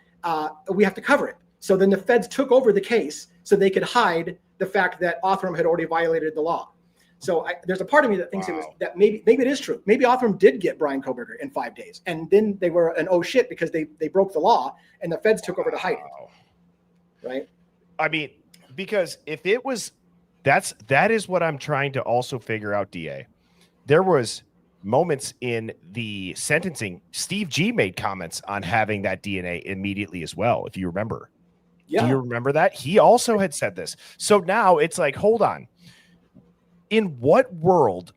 We have to cover it. So then the feds took over the case so they could hide the fact that Othram had already violated the law. So there's a part of me that thinks that maybe it is true. Maybe Othram did get Brian Koberger in 5 days, and then they were an oh shit because they broke the law and the feds took over to hide it. Right? I mean, because if it was, that is what I'm trying to also figure out, DA. There was moments in the sentencing, Steve G made comments on having that DNA immediately as well, if you remember. Yeah. Do you remember that? He also had said this. So now it's like, hold on. In what world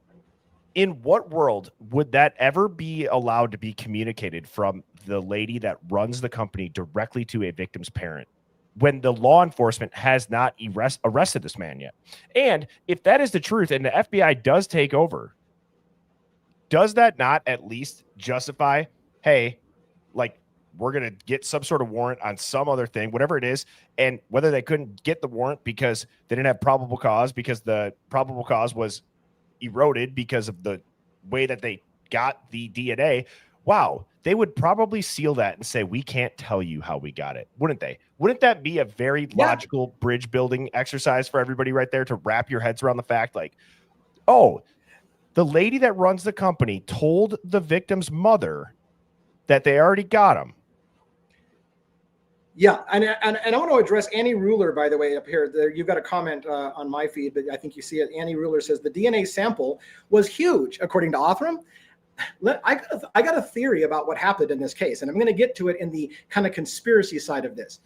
would that ever be allowed to be communicated from the lady that runs the company directly to a victim's parent when the law enforcement has not arrested this man yet? And if that is the truth and the FBI does take over, does that not at least justify, hey, like, we're going to get some sort of warrant on some other thing, whatever it is, and whether they couldn't get the warrant because they didn't have probable cause, because the probable cause was eroded because of the way that they got the DNA, wow, they would probably seal that and say, we can't tell you how we got it, wouldn't they? Wouldn't that be a very logical bridge building exercise for everybody right there to wrap your heads around the fact, like, oh, the lady that runs the company told the victim's mother that they already got him. Yeah, and I want to address Annie Ruler, by the way, up here. You've got a comment on my feed, but I think you see it. Annie Ruler says the DNA sample was huge, according to Othram. I got a theory about what happened in this case, and I'm going to get to it in the kind of conspiracy side of this.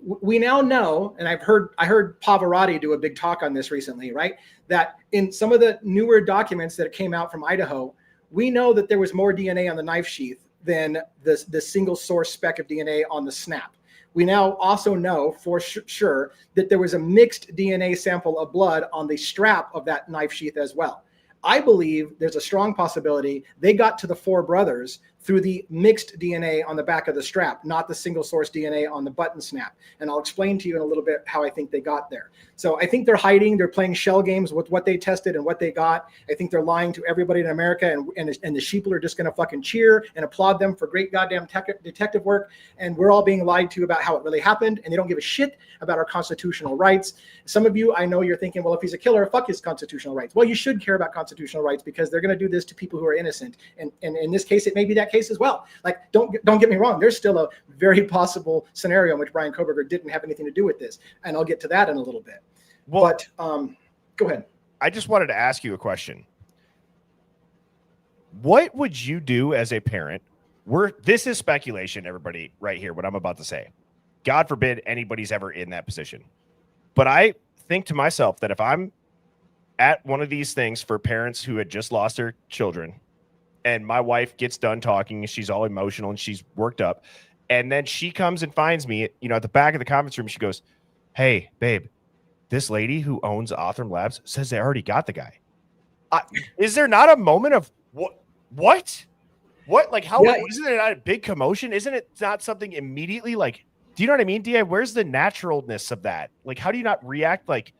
We now know, and I heard Pavarotti do a big talk on this recently, right? That in some of the newer documents that came out from Idaho, we know that there was more DNA on the knife sheath than the single source speck of DNA on the snap. We now also know for sure that there was a mixed DNA sample of blood on the strap of that knife sheath as well. I believe there's a strong possibility they got to the four brothers through the mixed DNA on the back of the strap, not the single source DNA on the button snap. And I'll explain to you in a little bit how I think they got there. So I think they're hiding. They're playing shell games with what they tested and what they got. I think they're lying to everybody in America, and the sheeple are just going to fucking cheer and applaud them for great goddamn detective work. And we're all being lied to about how it really happened, and they don't give a shit about our constitutional rights. Some of you, I know you're thinking, well, if he's a killer, fuck his constitutional rights. Well, you should care about constitutional rights because they're going to do this to people who are innocent. And in this case, it may be that case as well. Like, don't get me wrong. There's still a very possible scenario in which Bryan Kohberger didn't have anything to do with this. And I'll get to that in a little bit. Well, but go ahead. I just wanted to ask you a question. What would you do as a parent? This is speculation, everybody, right here, what I'm about to say. God forbid anybody's ever in that position. But I think to myself that if I'm at one of these things for parents who had just lost their children, and my wife gets done talking, and she's all emotional and she's worked up, and then she comes and finds me, at the back of the conference room, she goes, "Hey, babe, this lady who owns Othram Labs says they already got the guy." Is there not a moment of what? Like, how isn't it not a big commotion? Isn't it not something immediately like, do you know what I mean? DA, where's the naturalness of that? Like, how do you not react? Like,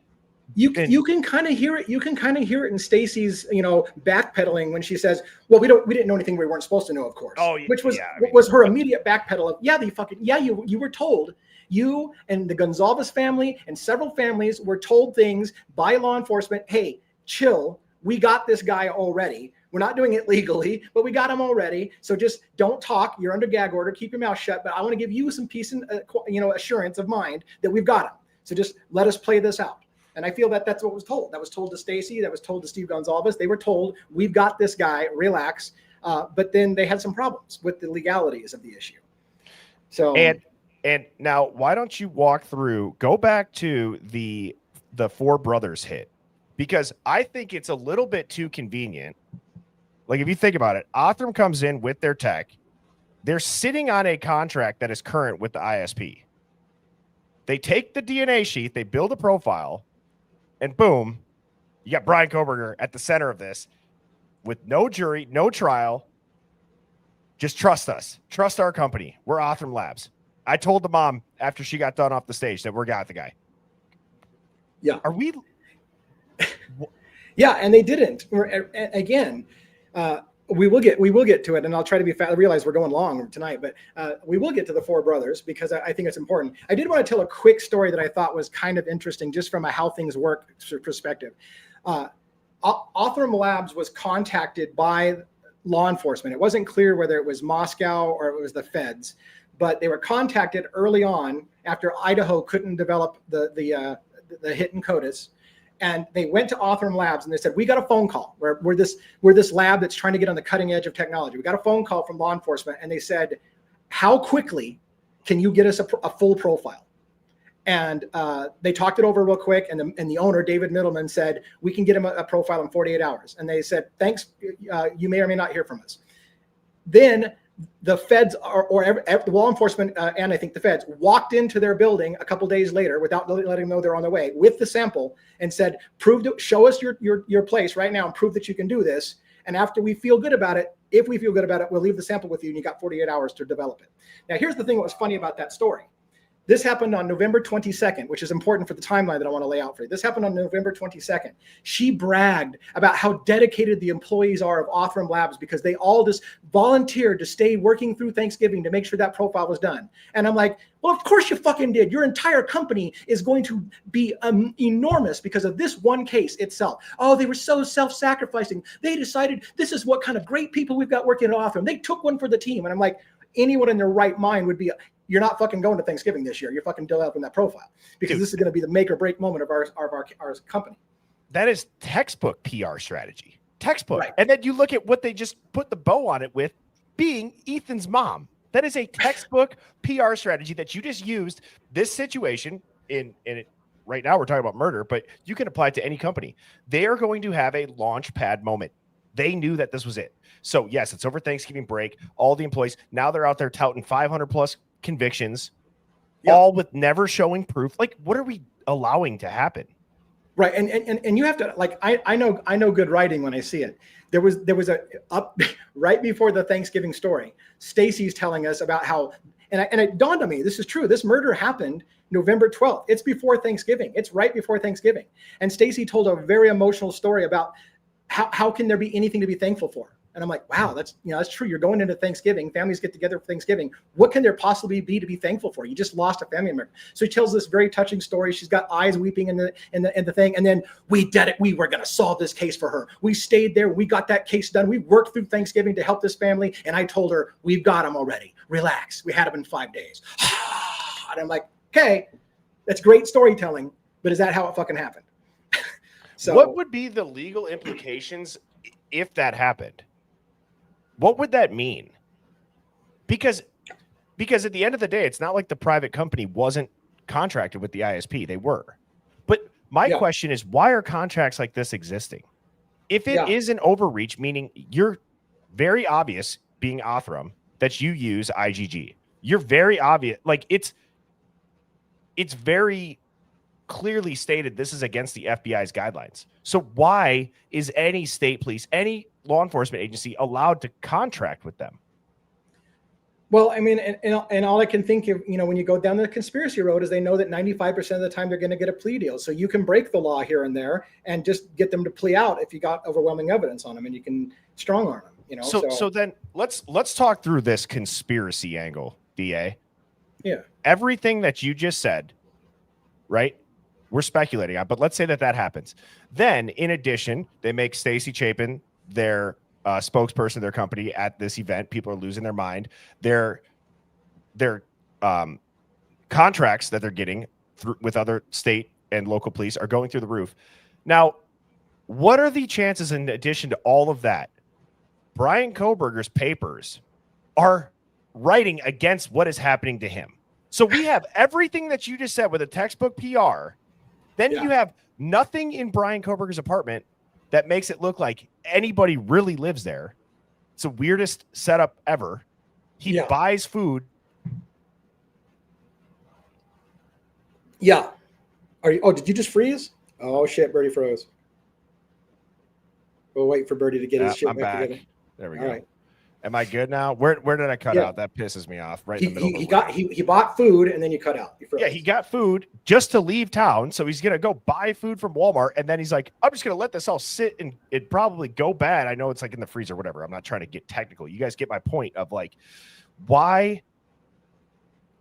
you can kind of hear it. You can kind of hear it in Stacy's, backpedaling when she says, "Well, we didn't know anything we weren't supposed to know, of course." Oh, which was her immediate backpedal of, you were told. You and the Gonzalez family and several families were told things by law enforcement. Hey, chill. We got this guy already. We're not doing it legally, but we got him already. So just don't talk. You're under gag order. Keep your mouth shut. But I want to give you some peace and assurance of mind that we've got him. So just let us play this out. And I feel that that's what was told. That was told to Stacy. That was told to Steve Gonzalez. They were told, we've got this guy. Relax. But then they had some problems with the legalities of the issue. So and now, why don't you go back to the Four Brothers hit, because I think it's a little bit too convenient. Like, if you think about it, Othram comes in with their tech. They're sitting on a contract that is current with the ISP. They take the DNA sheet, they build a profile, and boom, you got Bryan Kohberger at the center of this with no jury, no trial. Just trust us. Trust our company. We're Othram Labs. I told the mom after she got done off the stage that we got the guy. Yeah. Are we? Yeah, and they didn't. Again, we will get to it, and I'll try to be fast. I realize we're going long tonight, but we will get to the Four Brothers because I think it's important. I did want to tell a quick story that I thought was kind of interesting, just from a how things work perspective. Othram Labs was contacted by law enforcement. It wasn't clear whether it was Moscow or it was the feds, but they were contacted early on after Idaho couldn't develop the hit in CODIS. And they went to Othram Labs and they said, "We got a phone call. We're this lab that's trying to get on the cutting edge of technology. We got a phone call from law enforcement." And they said, "How quickly can you get us a full profile?" And they talked it over real quick. And the owner, David Middleman, said, "We can get him a profile in 48 hours. And they said, "Thanks. You may or may not hear from us." Then the feds the law enforcement and I think the feds walked into their building a couple days later without letting them know they're on their way with the sample and said, "Show us your place right now and prove that you can do this. And after we feel good about it, if we feel good about it, we'll leave the sample with you and you got 48 hours to develop it." Now, here's the thing that was funny about that story. This happened on November 22nd, which is important for the timeline that I want to lay out for you. This happened on November 22nd. She bragged about how dedicated the employees are of Othram Labs because they all just volunteered to stay working through Thanksgiving to make sure that profile was done. And I'm like, well, of course you fucking did. Your entire company is going to be enormous because of this one case itself. Oh, they were so self-sacrificing. They decided this is what kind of great people we've got working at Othram. They took one for the team. And I'm like, anyone in their right mind would be, you're not fucking going to Thanksgiving this year. You're fucking developing that profile because this is going to be the make or break moment of our company. That is textbook PR strategy. Textbook. Right. And then you look at what they just put the bow on it with being Ethan's mom. That is a textbook PR strategy that you just used this situation in it. Right now we're talking about murder, but you can apply it to any company. They are going to have a launch pad moment. They knew that this was it. So yes, it's over Thanksgiving break. All the employees, now they're out there touting 500 plus convictions, all with never showing proof. Like, what are we allowing to happen? Right. And you have to, like, I know good writing when I see it. There was a up right before the Thanksgiving story. Stacy's telling us about how, and it dawned on me, this is true. This murder happened November 12th. It's before Thanksgiving. It's right before Thanksgiving. And Stacy told a very emotional story about how can there be anything to be thankful for? And I'm like, wow, that's true. You're going into Thanksgiving. Families get together for Thanksgiving. What can there possibly be to be thankful for? You just lost a family member. So he tells this very touching story. She's got eyes weeping in the thing. And then we did it. We were going to solve this case for her. We stayed there. We got that case done. We worked through Thanksgiving to help this family. And I told her, we've got them already. Relax. We had them in 5 days. And I'm like, okay, that's great storytelling. But is that how it fucking happened? So what would be the legal implications if that happened? What would that mean? Because at the end of the day, it's not like the private company wasn't contracted with the ISP. They were. But my question is, why are contracts like this existing? If it is an overreach, meaning you're very obvious being Othram that you use IgG. You're very obvious. Like it's very clearly stated this is against the FBI's guidelines. So why is any state police, any law enforcement agency allowed to contract with them? Well, I mean, and all I can think of, when you go down the conspiracy road is they know that 95% of the time they're going to get a plea deal. So you can break the law here and there and just get them to plea out if you got overwhelming evidence on them, and you can strong arm them, So then let's talk through this conspiracy angle, DA. Yeah. Everything that you just said, right? We're speculating on, but let's say that happens. Then, in addition, they make Stacey Chapin their spokesperson of their company at this event. People are losing their mind. Their contracts that they're getting with other state and local police are going through the roof. Now, what are the chances, in addition to all of that, Brian Kohberger's papers are writing against what is happening to him? So we have everything that you just said with a textbook PR. Then you have nothing in Brian Kohberger's apartment that makes it look like anybody really lives there. It's the weirdest setup ever. He buys food. Yeah. Did you just freeze? Oh shit, Birdie froze. We'll wait for Birdie to get his shit back together. There we go. All right. Am I good now? Where did I cut out? That pisses me off. Right in the middle. He bought food and then you cut out. Yeah, he got food just to leave town. So he's gonna go buy food from Walmart, and then he's like, I'm just gonna let this all sit and it probably go bad. I know it's like in the freezer, whatever. I'm not trying to get technical. You guys get my point of like, why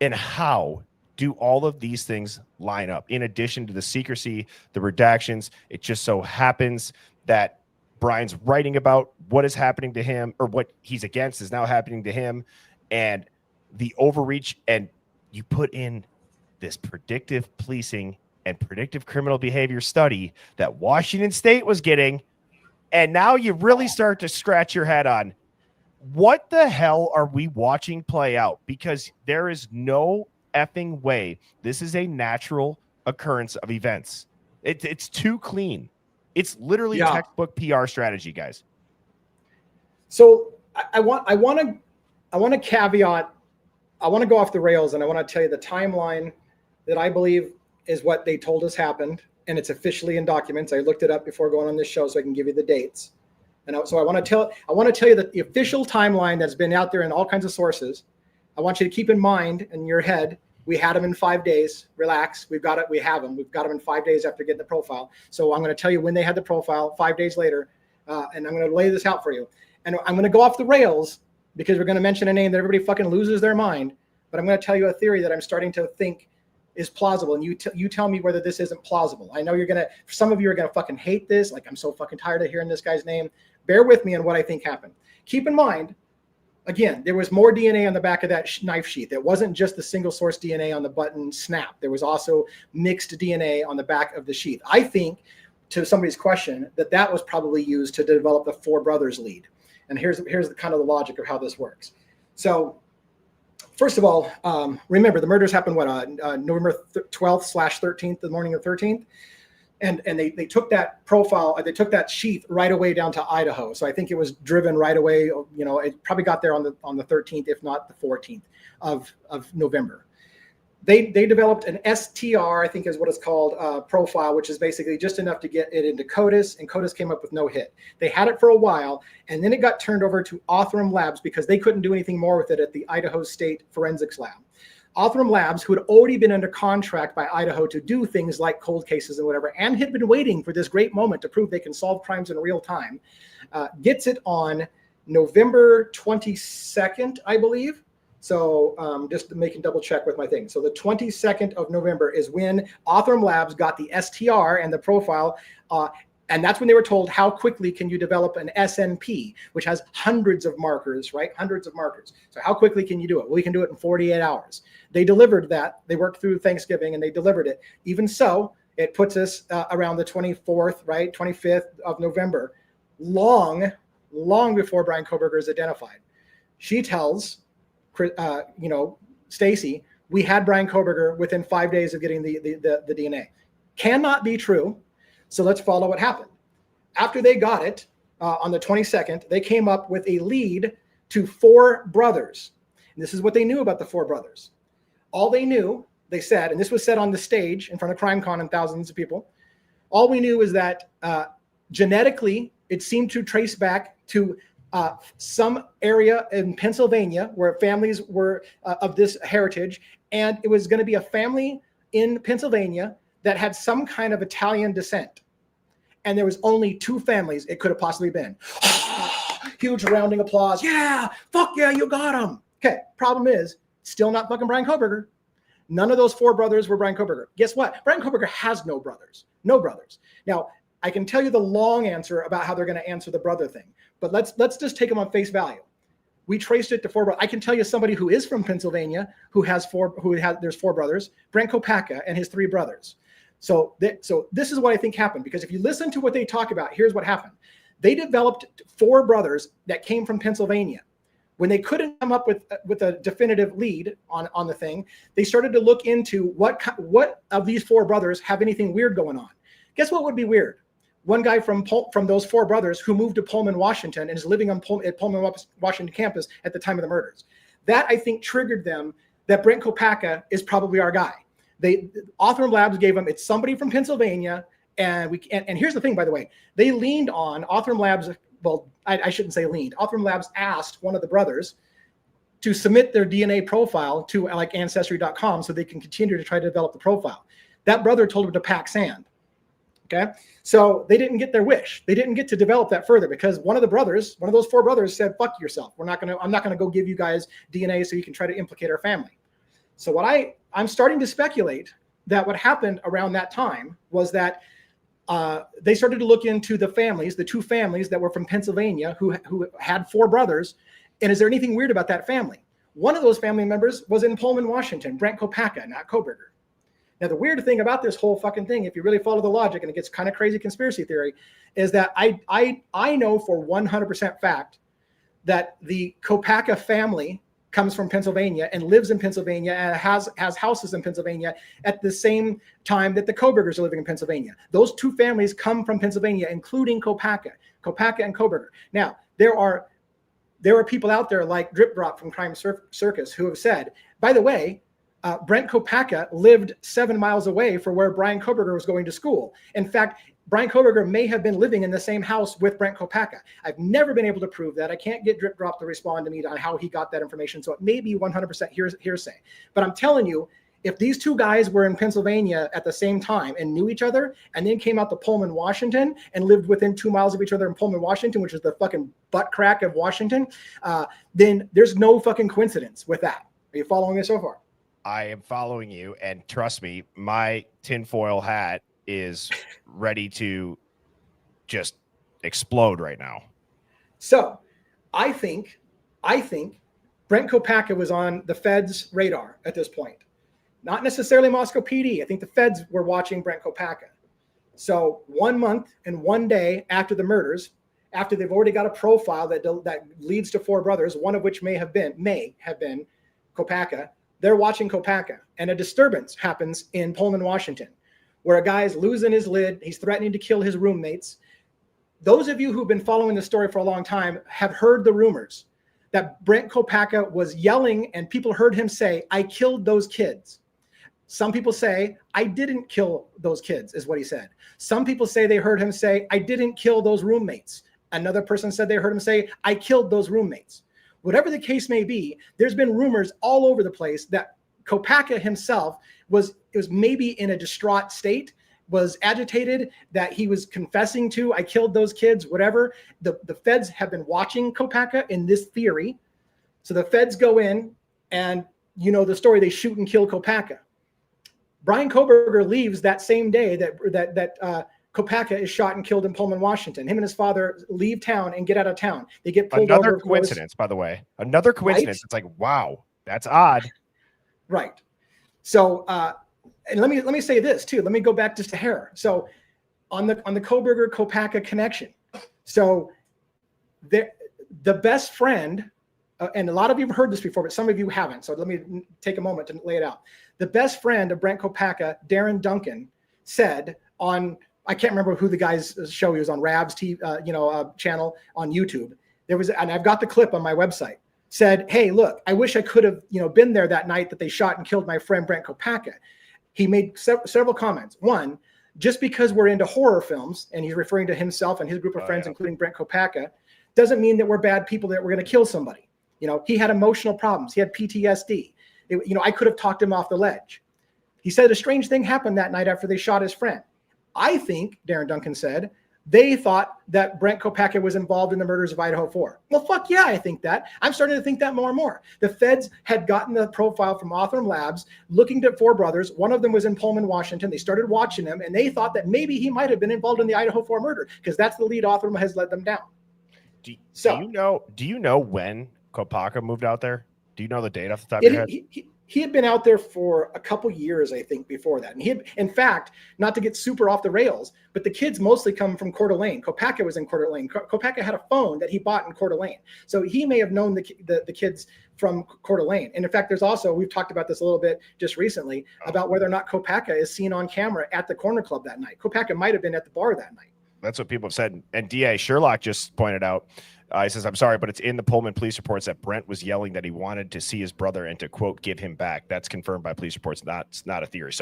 and how do all of these things line up? In addition to the secrecy, the redactions, it just so happens that Brian's writing about what is happening to him, or what he's against is now happening to him, and the overreach. And you put in this predictive policing and predictive criminal behavior study that Washington State was getting. And now you really start to scratch your head on what the hell are we watching play out? Because there is no effing way this is a natural occurrence of events. It's too clean. It's literally textbook PR strategy, guys. So I want to caveat. I want to go off the rails, and I want to tell you the timeline that I believe is what they told us happened, and it's officially in documents. I looked it up before going on this show, so I can give you the dates. And so I want to tell you that the official timeline that's been out there in all kinds of sources. I want you to keep in mind in your head. We had them in 5 days. Relax. We've got it. We have them. We've got them in 5 days after getting the profile. So I'm going to tell you when they had the profile 5 days later. And I'm going to lay this out for you. And I'm going to go off the rails because we're going to mention a name that everybody fucking loses their mind. But I'm going to tell you a theory that I'm starting to think is plausible. And you tell me whether this isn't plausible. I know some of you are going to fucking hate this. Like, I'm so fucking tired of hearing this guy's name. Bear with me on what I think happened. Keep in mind, again, there was more DNA on the back of that knife sheath. It wasn't just the single source DNA on the button snap. There was also mixed DNA on the back of the sheath. I think to somebody's question, that was probably used to develop the Four Brothers lead. And here's the kind of the logic of how this works. So first of all, remember the murders happened November 12th/13th, the morning of 13th. And they took that profile, they took that sheath right away down to Idaho. So I think it was driven right away. It probably got there on the 13th, if not the 14th of November. They developed an STR, I think is what it's called, profile, which is basically just enough to get it into CODIS, and CODIS came up with no hit. They had it for a while, and then it got turned over to Othram Labs because they couldn't do anything more with it at the Idaho State Forensics Lab. Othram Labs, who had already been under contract by Idaho to do things like cold cases and whatever, and had been waiting for this great moment to prove they can solve crimes in real time, gets it on November 22nd, I believe. So just making double check with my thing. So the 22nd of November is when Othram Labs got the STR and the profile. And that's when they were told, how quickly can you develop an SNP, which has hundreds of markers, right? Hundreds of markers. So how quickly can you do it? Well, we can do it in 48 hours. They delivered that. They worked through Thanksgiving and they delivered it. Even so, it puts us around the 24th, right? 25th of November, long before Brian Koberger is identified. She tells Stacy, we had Brian Koberger within 5 days of getting the DNA. Cannot be true. So let's follow what happened. After they got it on the 22nd, they came up with a lead to four brothers. And this is what they knew about the four brothers. All they knew, they said, and this was said on the stage in front of CrimeCon and thousands of people, all we knew is that genetically, it seemed to trace back to some area in Pennsylvania where families were of this heritage, and it was going to be a family in Pennsylvania that had some kind of Italian descent. And there was only two families it could have possibly been. Huge rounding applause. Yeah, fuck yeah, you got him. Okay, problem is, still not fucking Brian Koberger. None of those four brothers were Brian Koberger. Guess what? Brian Koberger has no brothers. No brothers. Now, I can tell you the long answer about how they're going to answer the brother thing, but let's just take them on face value. We traced it to four brothers. I can tell you somebody who is from Pennsylvania there's four brothers, Brent Kopacka and his three brothers. So this is what I think happened, because if you listen to what they talk about, here's what happened. They developed four brothers that came from Pennsylvania. When they couldn't come up with a definitive lead on the thing, they started to look into what of these four brothers have anything weird going on. Guess what would be weird? One guy from those four brothers who moved to Pullman, Washington, and is living at Pullman, Washington campus at the time of the murders. That, I think, triggered them that Brent Kopacka is probably our guy. Othram Labs gave them, it's somebody from Pennsylvania, and here's the thing, by the way, they leaned on Othram Labs. Well, I shouldn't say leaned. Othram Labs asked one of the brothers to submit their DNA profile to like Ancestry.com so they can continue to try to develop the profile. That brother told him to pack sand. Okay, so they didn't get their wish. They didn't get to develop that further because one of those four brothers said, "Fuck yourself. I'm not gonna go give you guys DNA so you can try to implicate our family." So what I'm starting to speculate that what happened around that time was that they started to look into the two families that were from Pennsylvania who had four brothers. And is there anything weird about that family? One of those family members was in Pullman, Washington, Brent Kopacka, not Koberger. Now, the weird thing about this whole fucking thing, if you really follow the logic, and it gets kind of crazy conspiracy theory, is that I know for 100% fact that the Kopacka family comes from Pennsylvania and lives in Pennsylvania and has houses in Pennsylvania at the same time that the Kobergers are living in Pennsylvania. Those two families come from Pennsylvania, including Kopacka and Koberger. Now, there are people out there like Drip Drop from Crime Circus who have said, by the way, Brent Kopacka lived 7 miles away from where Brian Koberger was going to school. In fact, Brian Koberger may have been living in the same house with Brent Kopacka. I've never been able to prove that. I can't get Drip Drop to respond to me on how he got that information. So it may be 100% hearsay. But I'm telling you, if these two guys were in Pennsylvania at the same time and knew each other and then came out to Pullman, Washington and lived within 2 miles of each other in Pullman, Washington, which is the fucking butt crack of Washington, then there's no fucking coincidence with that. Are you following me so far? I am following you, and trust me, my tinfoil hat is ready to just explode right now. So I think Brent Kopacka was on the Fed's radar at this point. Not necessarily Moscow PD. I think the Feds were watching Brent Kopacka. So 1 month and 1 day after the murders, after they've already got a profile that leads to 4 brothers, one of which may have been Kopaka, they're watching Kopaka, and a disturbance happens in Pullman, Washington, where a guy's losing his lid. He's threatening to kill his roommates. Those of you who've been following the story for a long time have heard the rumors that Brent Kopaka was yelling, and people heard him say, "I killed those kids." Some people say, "I didn't kill those kids," is what he said. Some people say they heard him say, "I didn't kill those roommates." Another person said they heard him say, "I killed those roommates." Whatever the case may be, there's been rumors all over the place that Kopaka himself was maybe in a distraught state, was agitated, that he was confessing to, "I killed those kids," whatever. The feds have been watching Kopaka in this theory. So the feds go in and, you know the story, they shoot and kill Kopaka. Brian Koberger leaves that same day that Kopaka is shot and killed in Pullman, Washington. Him and his father leave town and get out of town. They get pulled over. Another coincidence, by the way. Another coincidence. Right? It's like, wow, that's odd. Right. So, and let me say this too. Let me go back just to hair. So, on the Koberger Kopaka connection. So, the best friend, and a lot of you have heard this before, but some of you haven't. So let me take a moment to lay it out. The best friend of Brent Kopaka, Darren Duncan, said on, I can't remember who the guy's show he was on, Rab's channel on YouTube. There was, and I've got the clip on my website. Said, "Hey, look, I wish I could have been there that night that they shot and killed my friend Brent Kopaka." He made several comments. One, just because we're into horror films, and he's referring to himself and his group of friends, including Brent Kopaka, doesn't mean that we're bad people, that we're going to kill somebody. He had emotional problems. He had PTSD. I could have talked him off the ledge. He said a strange thing happened that night after they shot his friend. I think, Darren Duncan said, they thought that Brent Kopaka was involved in the murders of Idaho 4. Well, fuck yeah, I think that. I'm starting to think that more and more. The feds had gotten the profile from Othram Labs, looking at 4 brothers. One of them was in Pullman, Washington. They started watching him, and they thought that maybe he might have been involved in the Idaho 4 murder, because that's the lead Othram has led them down. Do you know when Kopaka moved out there? Do you know the date off the top of your head? He had been out there for a couple years, I think, before that. And he had, in fact, not to get super off the rails, but the kids mostly come from Coeur d'Alene. Kopaka was in Coeur d'Alene. Kopaka had a phone that he bought in Coeur d'Alene. So he may have known the kids from Coeur d'Alene. And in fact, there's also, we've talked about this a little bit just recently, about whether or not Kopaka is seen on camera at the Corner Club that night. Kopaka might have been at the bar that night. That's what people have said. And DA Sherlock just pointed out, he says, "I'm sorry, but it's in the Pullman police reports that Brent was yelling that he wanted to see his brother and to, quote, give him back. That's confirmed by police reports. It's not a theory."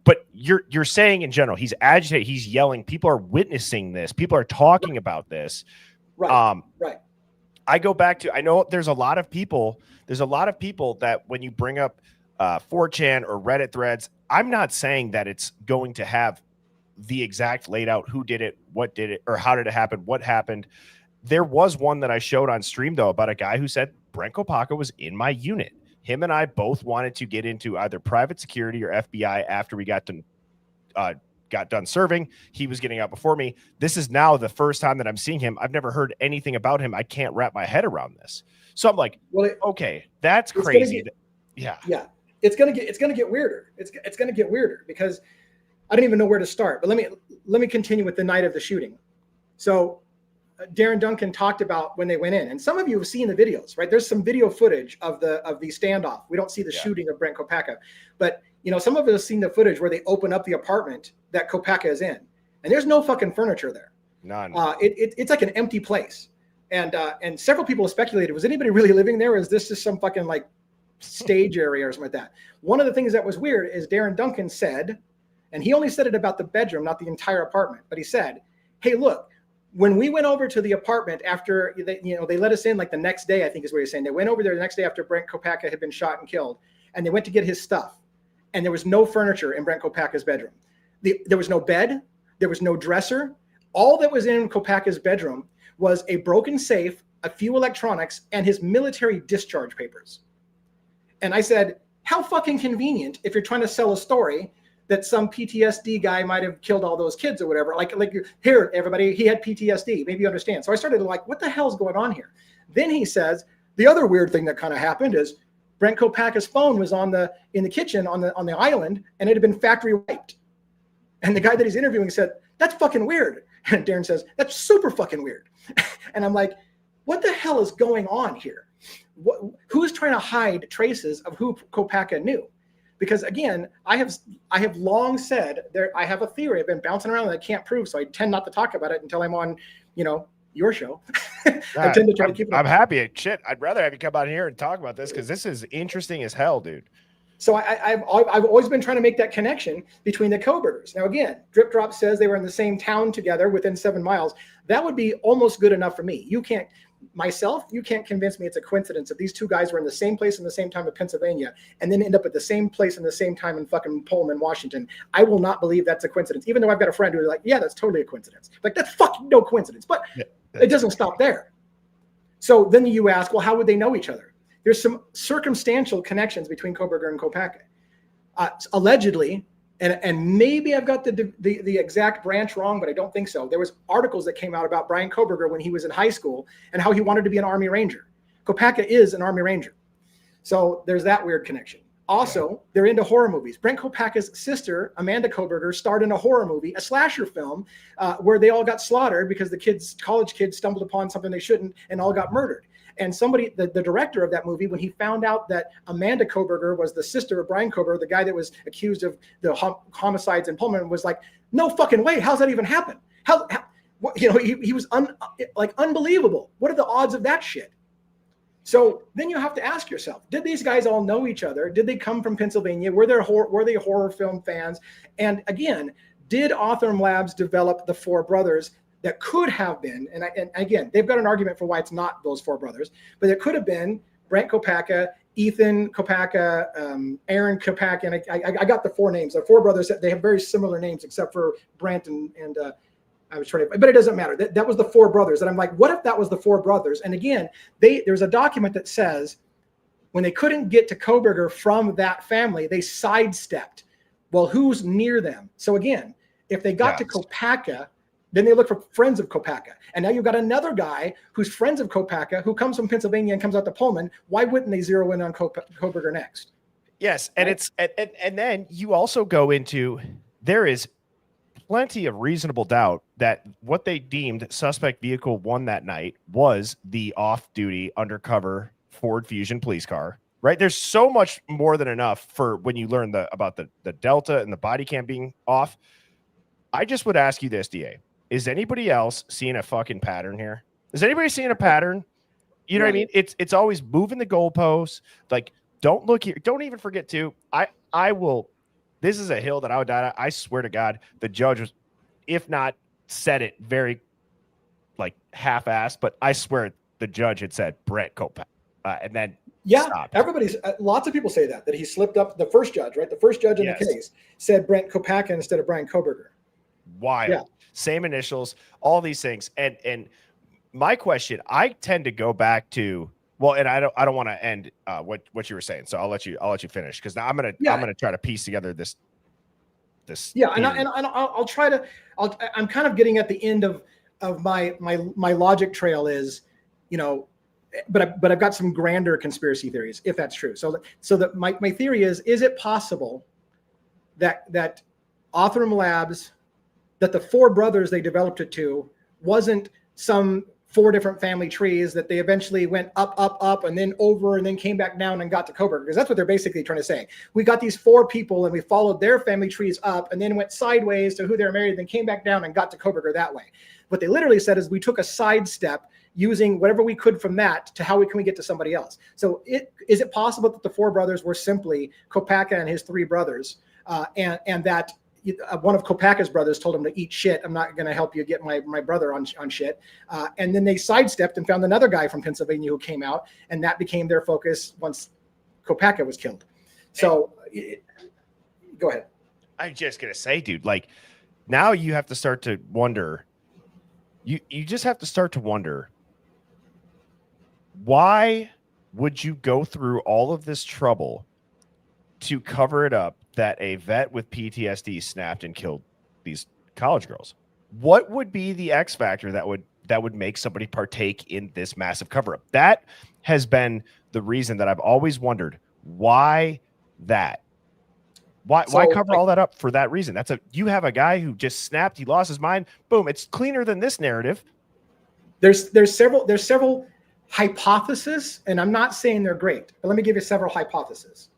But you're saying in general, he's agitated, he's yelling. People are witnessing this. People are talking about this. Right. Right. I go back to, I know there's a lot of people that when you bring up 4chan or Reddit threads, I'm not saying that it's going to have the exact laid out who did it, what did it, or how did it happen, what happened. There was one that I showed on stream, though, about a guy who said Brent Kopaka was in my unit. Him and I both wanted to get into either private security or FBI after we got done serving. He was getting out before me. This is now the first time that I'm seeing him. I've never heard anything about him. I can't wrap my head around this. So I'm like, okay, that's crazy. Yeah. It's gonna get weirder. It's gonna get weirder because I don't even know where to start. But let me continue with the night of the shooting. So Darren Duncan talked about when they went in, and some of you have seen the videos, right? There's some video footage of the standoff. We don't see the shooting of Brent Kopaka, but some of us have seen the footage where they open up the apartment that Kopaka is in, and there's no fucking furniture there. None. It's like an empty place, and several people have speculated, was anybody really living there, or is this just some fucking like stage area or something like that? One of the things that was weird is Darren Duncan said, and he only said it about the bedroom, not the entire apartment, but he said, "Hey, look, when we went over to the apartment after they let us in like the next day," I think is what he's saying. They went over there the next day after Brent Kopaka had been shot and killed, and they went to get his stuff. And there was no furniture in Brent Kopaka's bedroom. There was no bed. There was no dresser. All that was in Kopaka's bedroom was a broken safe, a few electronics, and his military discharge papers. And I said, how fucking convenient if you're trying to sell a story that some PTSD guy might have killed all those kids or whatever. Like here, everybody, he had PTSD. Maybe you understand. So I started like, what the hell's going on here? Then he says, the other weird thing that kind of happened is Brent Kopaka's phone was in the kitchen on the island, and it had been factory wiped. And the guy that he's interviewing said, that's fucking weird. And Darren says, that's super fucking weird. And I'm like, what the hell is going on here? Who's trying to hide traces of who Kopacka knew? Because again, I have long said I have a theory I've been bouncing around that I can't prove, so I tend not to talk about it until I'm on, your show. I tend to try to keep it. I'm happy. Shit, I'd rather have you come out here and talk about this because this is interesting as hell, dude. So I've always been trying to make that connection between the Kohbergers. Now, again, Drip Drop says they were in the same town together within 7 miles. That would be almost good enough for me. You can't convince me it's a coincidence that these two guys were in the same place in the same time in Pennsylvania and then end up at the same place in the same time in fucking Pullman, Washington. I will not believe that's a coincidence, even though I've got a friend who's like, yeah, that's totally a coincidence. Like, that's fucking no coincidence. But it doesn't stop there. So then you ask, well, how would they know each other? There's some circumstantial connections between Kohberger and Kopacka. Allegedly, and maybe I've got the exact branch wrong, but I don't think so. There was articles that came out about Brian Kohberger when he was in high school and how he wanted to be an Army Ranger. Kopacka is an Army Ranger. So there's that weird connection. Also, they're into horror movies. Brent Kopacka's sister, Amanda Kohberger, starred in a horror movie, a slasher film, where they all got slaughtered because the college kids stumbled upon something they shouldn't and all got murdered. And the director of that movie, when he found out that Amanda Kohberger was the sister of Brian Kohberger, the guy that was accused of the homicides in Pullman, was like, no fucking way. How's that even happen? He was unbelievable. What are the odds of that shit? So then you have to ask yourself, did these guys all know each other? Did they come from Pennsylvania? Were they horror film fans? And again, did Othram Labs develop the four brothers that could have been, and again, they've got an argument for why it's not those four brothers, but it could have been Brent Kopacka, Ethan Kopacka, Aaron Kopacka, and I got the four names. The four brothers, they have very similar names except for Brent and I was trying to, but it doesn't matter. That was the four brothers. And I'm like, what if that was the four brothers? And again, there's a document that says when they couldn't get to Kohberger from that family, they sidestepped. Well, who's near them? So again, if they got to Kopacka, then they look for friends of Kopacka. And now you've got another guy who's friends of Kopacka who comes from Pennsylvania and comes out to Pullman. Why wouldn't they zero in on Kohberger next? Yes. And and then you also go into, there is plenty of reasonable doubt that what they deemed suspect vehicle 1 that night was the off-duty undercover Ford Fusion police car, right? There's so much more than enough for when you learn about the Delta and the body cam being off. I just would ask you this, DA. Is anybody else seeing a fucking pattern here? Is anybody seeing a pattern? You know what I mean? It's always moving the goalposts. Like, don't look here. Don't even forget to, I will, this is a hill that I would die on. I swear to God, the judge was, if not said it very like half-assed, but I swear the judge had said Brent Kopacka. And then stopped. Everybody's, lots of people say that he slipped up. The first judge, right? The first judge in the case said Brent Kopacka instead of Brian Kohberger. Wild. Yeah. Same initials, all these things. And my question, I tend to go back to, well, and I don't want to end what you were saying. So I'll let you finish, because now I'm gonna try to piece together this. Yeah, and I'll try to. I'm kind of getting at the end of my logic trail is, but I've got some grander conspiracy theories if that's true. So that my theory is it possible that Othram Labs, that the four brothers they developed it to wasn't some 4 different family trees, that they eventually went up, and then over, and then came back down and got to Kohberger? Because that's what they're basically trying to say. We got these 4 people and we followed their family trees up and then went sideways to who they're married, and then came back down and got to Kohberger that way. What they literally said is we took a sidestep using whatever we could from that to how can we get to somebody else. So is it possible that the 4 brothers were simply Kopacka and his 3 brothers, and that one of Kopacka's brothers told him to eat shit. I'm not going to help you get my brother on shit. And then they sidestepped and found another guy from Pennsylvania who came out, and that became their focus once Kopacka was killed. So go ahead. I'm just going to say, dude, like, now you have to start to wonder, you just have to start to wonder, why would you go through all of this trouble to cover it up that a vet with PTSD snapped and killed these college girls? What would be the X factor that would make somebody partake in this massive cover-up? That has been the reason that I've always wondered, why that? Why cover all that up for that reason? You have a guy who just snapped, he lost his mind. Boom, it's cleaner than this narrative. There's several hypotheses, and I'm not saying they're great, but let me give you several hypotheses.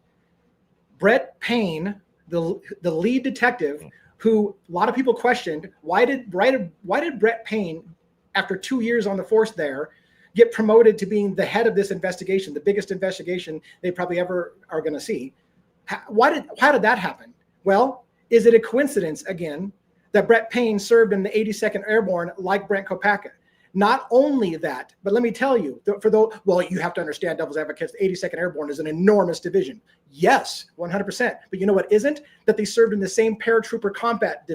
Brett Payne, the lead detective, who a lot of people questioned, why did Brett Payne, after 2 years on the force there, get promoted to being the head of this investigation, the biggest investigation they probably ever are going to see? How did that happen? Well, is it a coincidence again that Brett Payne served in the 82nd Airborne like Brent Kopacka? Not only that, but let me tell you, you have to understand, Devil's Advocates, the 82nd Airborne is an enormous division. Yes, 100%. But you know what isn't? That they served in the same paratrooper combat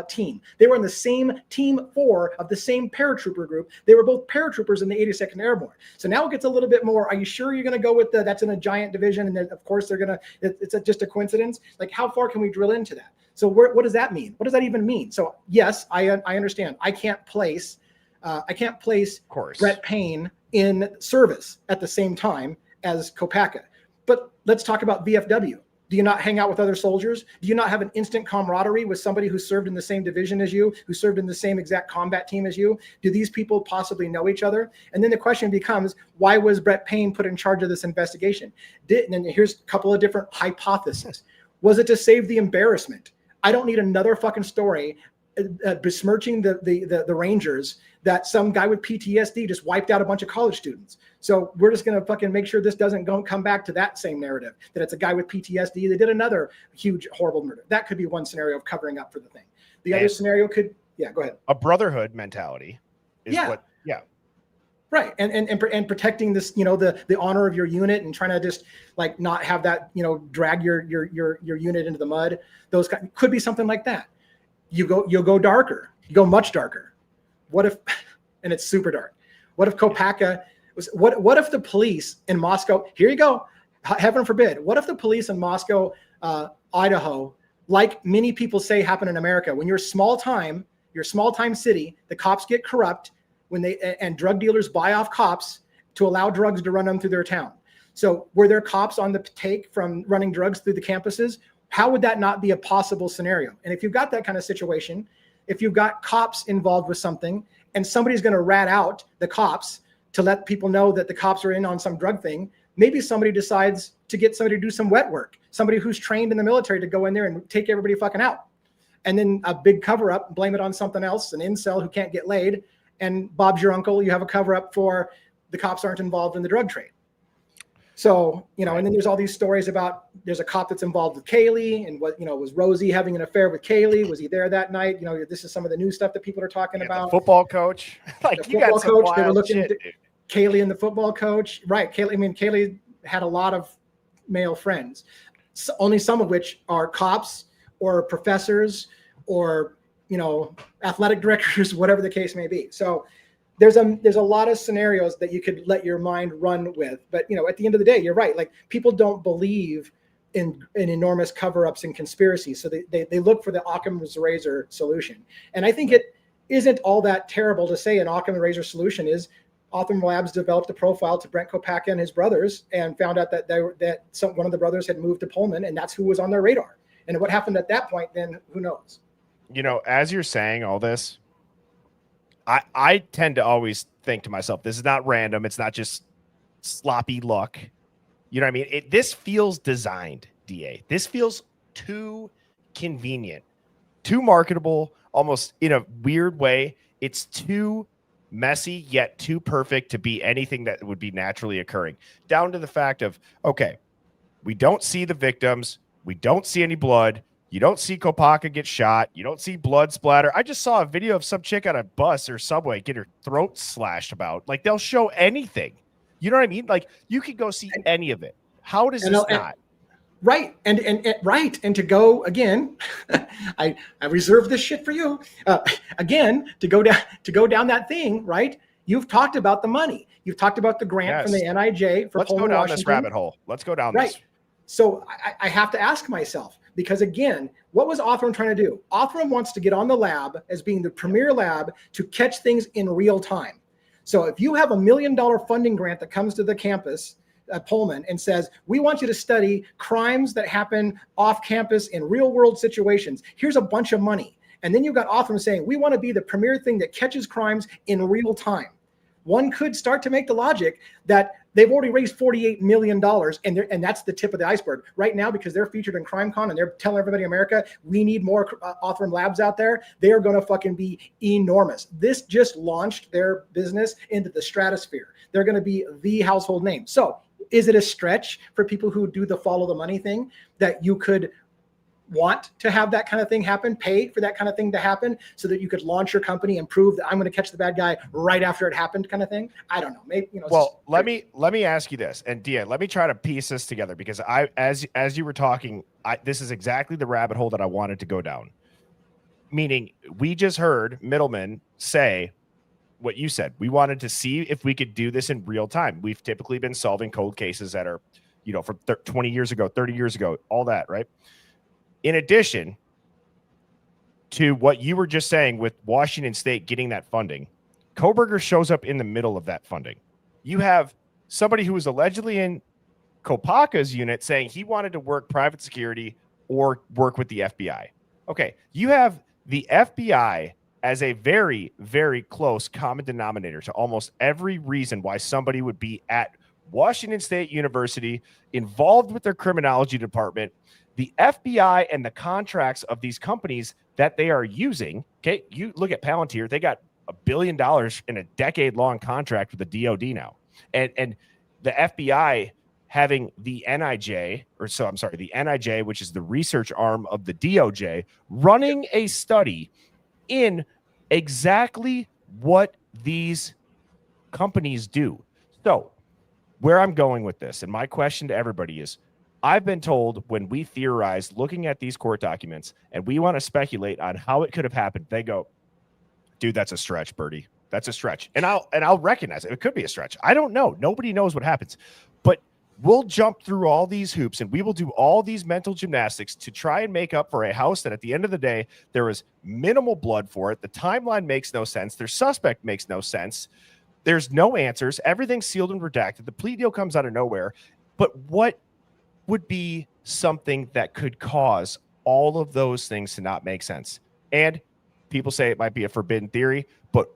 team. They were in the same team 4 of the same paratrooper group. They were both paratroopers in the 82nd Airborne. So now it gets a little bit more, are you sure you're going to go with that's in a giant division? And then, of course, it's just a coincidence. Like, how far can we drill into that? So what does that mean? What does that even mean? So yes, I understand. I can't place Brett Payne in service at the same time as Kopacka. But let's talk about VFW. Do you not hang out with other soldiers? Do you not have an instant camaraderie with somebody who served in the same division as you, who served in the same exact combat team as you? Do these people possibly know each other? And then the question becomes, why was Brett Payne put in charge of this investigation? And here's a couple of different hypotheses. Was it to save the embarrassment? I don't need another fucking story besmirching the Rangers that some guy with PTSD just wiped out a bunch of college students. So we're just going to fucking make sure this doesn't come back to that same narrative, that it's a guy with PTSD that did another huge, horrible murder. That could be one scenario of covering up for the thing. The other scenario could, go ahead. A brotherhood mentality is right. And protecting this, the honor of your unit and trying to just like not have that, drag your unit into the mud. Those could be something like that. You'll go darker. You go much darker. What if, and it's super dark. What if Kopacka was, what if the police in Moscow, here you go, heaven forbid. What if the police in Moscow, Idaho, like many people say happen in America, when you're small time city, the cops get corrupt and drug dealers buy off cops to allow drugs to run them through their town. So were there cops on the take from running drugs through the campuses? How would that not be a possible scenario? And if you've got that kind of situation, if you've got cops involved with something and somebody's going to rat out the cops to let people know that the cops are in on some drug thing, maybe somebody decides to get somebody to do some wet work, somebody who's trained in the military to go in there and take everybody fucking out. And then a big cover up, blame it on something else, an incel who can't get laid. And Bob's your uncle, you have a cover up for the cops aren't involved in the drug trade. So, and then there's all these stories about there's a cop that's involved with Kaylee and was Rosie having an affair with Kaylee? Was he there that night? This is some of the new stuff that people are talking about. The football coach. Like the football coach, they were looking at Kaylee and the football coach. Right. Kaylee had a lot of male friends, only some of which are cops or professors or, athletic directors, whatever the case may be. So there's a lot of scenarios that you could let your mind run with. But, at the end of the day, you're right. Like, people don't believe in enormous cover-ups and conspiracies. So they look for the Occam's razor solution. And I think it isn't all that terrible to say an Occam's razor solution is Otham Labs developed a profile to Brent Kopacka and his brothers and found out that one of the brothers had moved to Pullman, and that's who was on their radar. And what happened at that point, then who knows? As you're saying all this, I tend to always think to myself, this is not random. It's not just sloppy luck. You know what I mean? This feels designed, DA. This feels too convenient, too marketable, almost in a weird way. It's too messy, yet too perfect to be anything that would be naturally occurring. Down to the fact of, okay, we don't see the victims. We don't see any blood. You don't see Kopacka get shot. You don't see blood splatter. I just saw a video of some chick on a bus or subway get her throat slashed about. Like, they'll show anything. You know what I mean? Like, you could go see any of it. How does this not? Right. And to go again, I reserve this shit for you. Again, to go down that thing, right? You've talked about the money. You've talked about the grant from the NIJ for Let's go down this rabbit hole. Let's go down this. So I have to ask myself, because again, what was Othram trying to do? Othram wants to get on the lab as being the premier lab to catch things in real time. So if you have $1 million funding grant that comes to the campus Pullman and says, we want you to study crimes that happen off campus in real world situations. Here's a bunch of money. And then you've got Othram saying, we want to be the premier thing that catches crimes in real time. One could start to make the logic that they've already raised $48 million, and that's the tip of the iceberg right now, because they're featured in CrimeCon and they're telling everybody in America, we need more Othram labs out there. They are going to fucking be enormous. This just launched their business into the stratosphere. They're going to be the household name. So is it a stretch for people who do the follow the money thing that you could want to have that kind of thing happen, pay for that kind of thing to happen so that you could launch your company and prove that I'm going to catch the bad guy right after it happened kind of thing? I don't know. Maybe, well, let me ask you this, and Dia, let me try to piece this together, because as you were talking, this is exactly the rabbit hole that I wanted to go down. Meaning, we just heard middlemen say what you said. We wanted to see if we could do this in real time. We've typically been solving cold cases that are, from 20 years ago, 30 years ago, all that, right? In addition to what you were just saying with Washington State getting that funding, Koberger shows up in the middle of that funding. You have somebody who was allegedly in Kopaka's unit saying he wanted to work private security or work with the FBI. Okay, you have the FBI as a very, very close common denominator to almost every reason why somebody would be at Washington State University, involved with their criminology department. The FBI and the contracts of these companies that they are using. Okay, you look at Palantir; they got $1 billion in a decade-long contract with the DoD now, and the FBI having the NIJ, the NIJ, which is the research arm of the DOJ, running a study in exactly what these companies do. So, where I'm going with this, and my question to everybody is, I've been told when we theorize looking at these court documents and we want to speculate on how it could have happened, they go, dude, that's a stretch, Bertie. That's a stretch. And I'll recognize it. It could be a stretch. I don't know. Nobody knows what happens. But we'll jump through all these hoops and we will do all these mental gymnastics to try and make up for a house that at the end of the day, there was minimal blood for it. The timeline makes no sense. Their suspect makes no sense. There's no answers. Everything's sealed and redacted. The plea deal comes out of nowhere. But what would be something that could cause all of those things to not make sense? And people say it might be a forbidden theory, but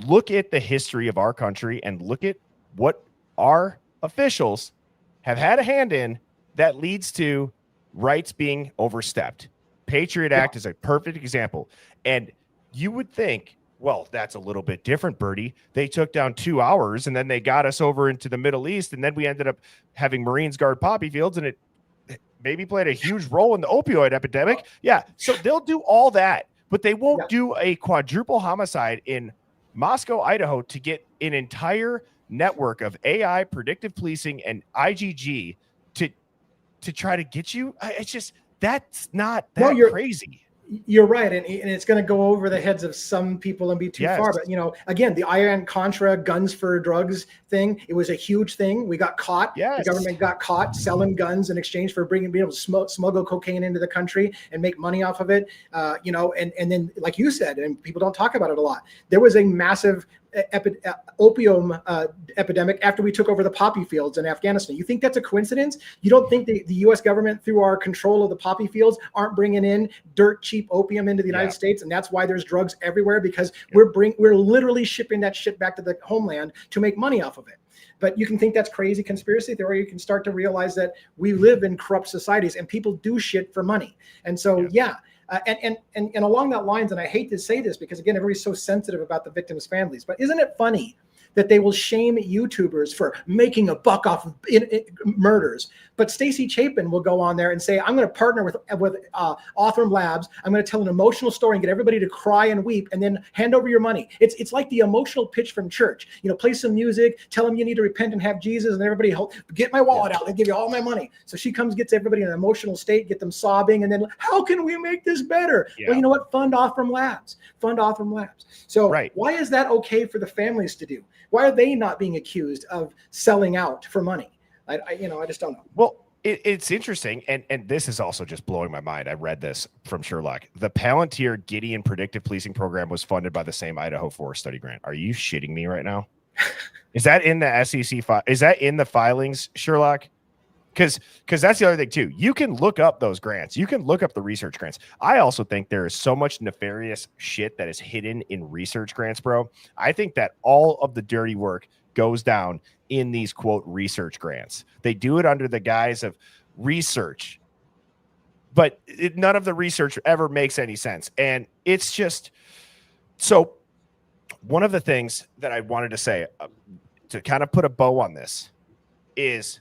look at the history of our country and look at what our officials have had a hand in that leads to rights being overstepped. Patriot Act is a perfect example. And you would think, well, that's a little bit different, Bertie. They took down 2 hours and then they got us over into the Middle East. And then we ended up having Marines guard poppy fields, and it maybe played a huge role in the opioid epidemic. Yeah. So they'll do all that, but they won't do a quadruple homicide in Moscow, Idaho to get an entire network of AI, predictive policing, and IgG to try to get you. It's just, that's not that crazy. You're right, and it's going to go over the heads of some people and be too far. But again, the Iran-Contra guns for drugs thing, it was a huge thing. We got caught. The government got caught selling guns in exchange for being able to smuggle cocaine into the country and make money off of it. And then, like you said, and people don't talk about it a lot, there was a massive opium epidemic after we took over the poppy fields in Afghanistan. You think that's a coincidence? You don't think the U.S. government, through our control of the poppy fields, aren't bringing in dirt cheap opium into the United States, and that's why there's drugs everywhere, because we're literally shipping that shit back to the homeland to make money off of it. But you can think that's crazy conspiracy theory. You can start to realize that we live in corrupt societies and people do shit for money. And so, and along that lines, and I hate to say this because, again, everybody's so sensitive about the victims' families, but isn't it funny that they will shame YouTubers for making a buck off of murders? But Stacey Chapin will go on there and say, I'm going to partner with Othram Labs. I'm going to tell an emotional story and get everybody to cry and weep and then hand over your money. It's like the emotional pitch from church. Play some music, tell them you need to repent and have Jesus, and everybody get my wallet out. They give you all my money. So she comes, gets everybody in an emotional state, get them sobbing, and then how can we make this better? Yeah. Well, you know what? Fund Othram Labs. Fund Othram Labs. So why is that okay for the families to do? Why are they not being accused of selling out for money? I just don't know. Well, it's interesting, and this is also just blowing my mind. I read this from Sherlock. The Palantir Gideon Predictive Policing Program was funded by the same Idaho Forest Study grant. Are you shitting me right now? Is that in the SEC file? Is that in the filings, Sherlock? Because that's the other thing too. You can look up those grants. You can look up the research grants. I also think there is so much nefarious shit that is hidden in research grants, bro. I think that all of the dirty work goes down in these quote research grants. They do it under the guise of research, but none of the research ever makes any sense. And it's just so. One of the things that I wanted to say to kind of put a bow on this is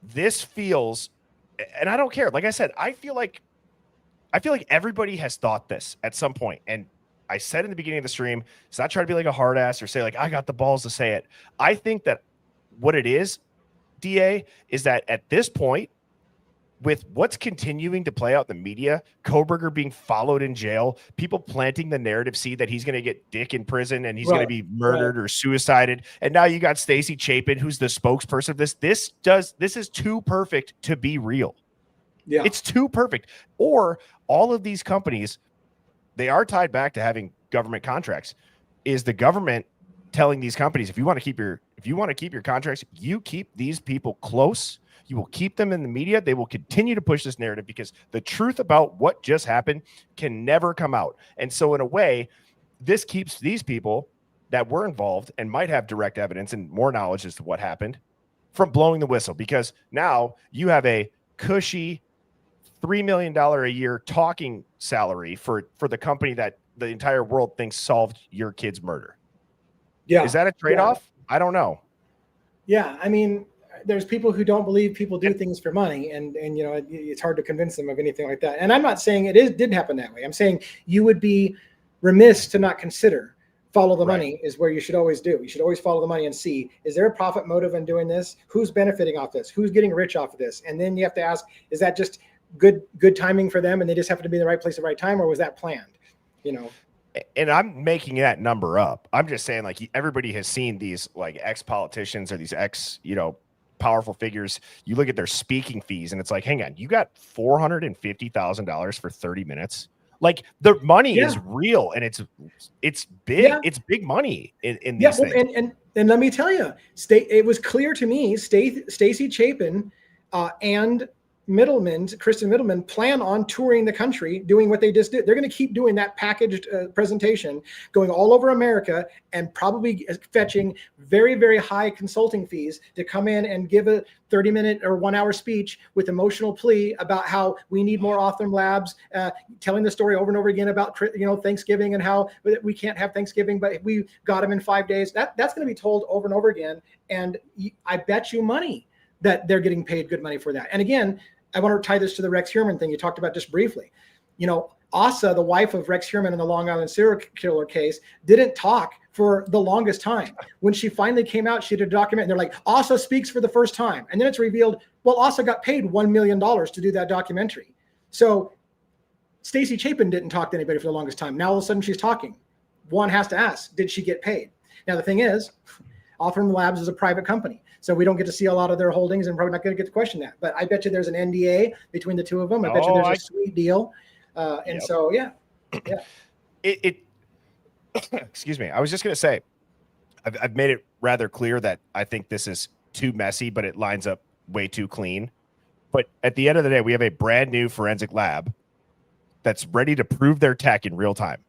this feels, and I don't care. Like I said, I feel like everybody has thought this at some point. And I said in the beginning of the stream, it's not trying to be like a hard ass or say like, I got the balls to say it. I think that what it is, DA, is that at this point, with what's continuing to play out in the media, Kohberger being followed in jail, people planting the narrative seed that he's going to get dick in prison and he's going to be murdered or suicided. And now you got Stacey Chapin, who's the spokesperson of this. This is too perfect to be real. Yeah. It's too perfect. Or all of these companies, they are tied back to having government contracts. Is the government telling these companies, if you want to keep your contracts, you keep these people close. You will keep them in the media. They will continue to push this narrative because the truth about what just happened can never come out. And so in a way, this keeps these people that were involved and might have direct evidence and more knowledge as to what happened from blowing the whistle, because now you have a cushy $3 million a year talking salary for the company that the entire world thinks solved your kid's murder. Yeah. Is that a trade-off? Yeah. I don't know. Yeah. I mean, there's people who don't believe people do things for money, and you know, it's hard to convince them of anything like that. And I'm not saying didn't happen that way. I'm saying you would be remiss to not consider follow the money is where you should always do. You should always follow the money and see, is there a profit motive in doing this? Who's benefiting off this? Who's getting rich off of this? And then you have to ask, is that just good timing for them and they just happen to be in the right place at the right time, or was that planned? You know. And I'm making that number up. I'm just saying, like, everybody has seen these like ex-politicians or these powerful figures. You look at their speaking fees and it's like, hang on, you got $450,000 for 30 minutes. Like, the money is real and it's big. Yeah. It's big money in these things. And let me tell you, it was clear to me, Stacey Chapin and Kristen Middleman plan on touring the country, doing what they just did. They're going to keep doing that packaged presentation, going all over America, and probably fetching very, very high consulting fees to come in and give a 30-minute or 1-hour speech with emotional plea about how we need more Othram labs, telling the story over and over again about Thanksgiving and how we can't have Thanksgiving, but we got them in 5 days. That's going to be told over and over again, and I bet you money that they're getting paid good money for that. And again, I want to tie this to the Rex Heuermann thing you talked about just briefly. You know, Asa, the wife of Rex Heuermann in the Long Island serial killer case, didn't talk for the longest time. When she finally came out, she did a document, and they're like, Asa speaks for the first time. And then it's revealed, well, Asa got paid $1 million to do that documentary. So Stacey Chapin didn't talk to anybody for the longest time. Now all of a sudden she's talking. One has to ask, did she get paid? Now the thing is, Othram Labs is a private company, so we don't get to see a lot of their holdings, and probably not going to get to question that. But I bet you there's an NDA between the two of them. I bet you there's a sweet deal. So, yeah. Excuse me. I was just going to say, I've made it rather clear that I think this is too messy, but it lines up way too clean. But at the end of the day, we have a brand new forensic lab that's ready to prove their tech in real time.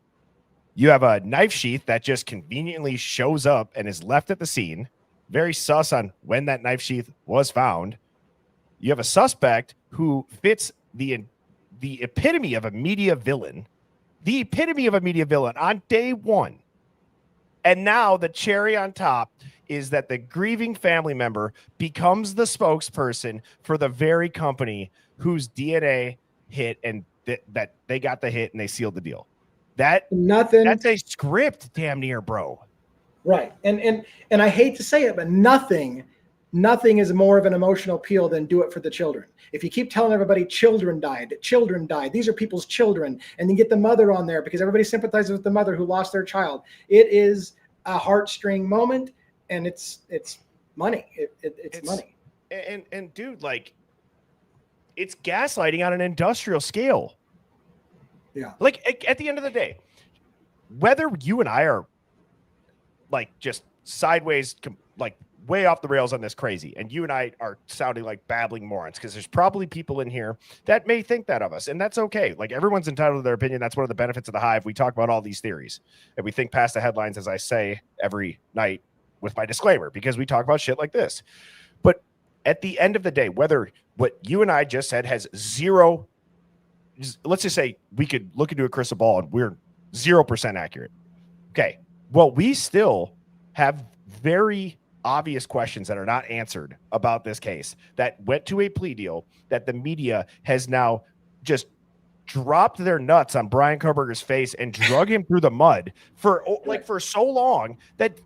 You have a knife sheath that just conveniently shows up and is left at the scene. Very sus on when that knife sheath was found. You have a suspect who fits the epitome of a media villain. The epitome of a media villain on day one. And now the cherry on top is that the grieving family member becomes the spokesperson for the very company whose DNA hit and that they got the hit and they sealed the deal. That's a script, damn near, bro. Right. And I hate to say it, but nothing is more of an emotional appeal than do it for the children. If you keep telling everybody children died, these are people's children, and then get the mother on there because everybody sympathizes with the mother who lost their child. It is a heartstring moment, and it's money. It's money. And dude, like, it's gaslighting on an industrial scale. Yeah. Like, at the end of the day, whether you and I are like just sideways, like way off the rails on this crazy. And you and I are sounding like babbling morons because there's probably people in here that may think that of us. And that's okay. Like everyone's entitled to their opinion. That's one of the benefits of the Hive. We talk about all these theories and we think past the headlines, as I say every night with my disclaimer, because we talk about shit like this. But at the end of the day, whether what you and I just said has zero, let's just say we could look into a crystal ball and we're 0% accurate. Okay. Well, we still have very obvious questions that are not answered about this case that went to a plea deal that the media has now just dropped their nuts on Brian Koberger's face and drug him through the mud for so long that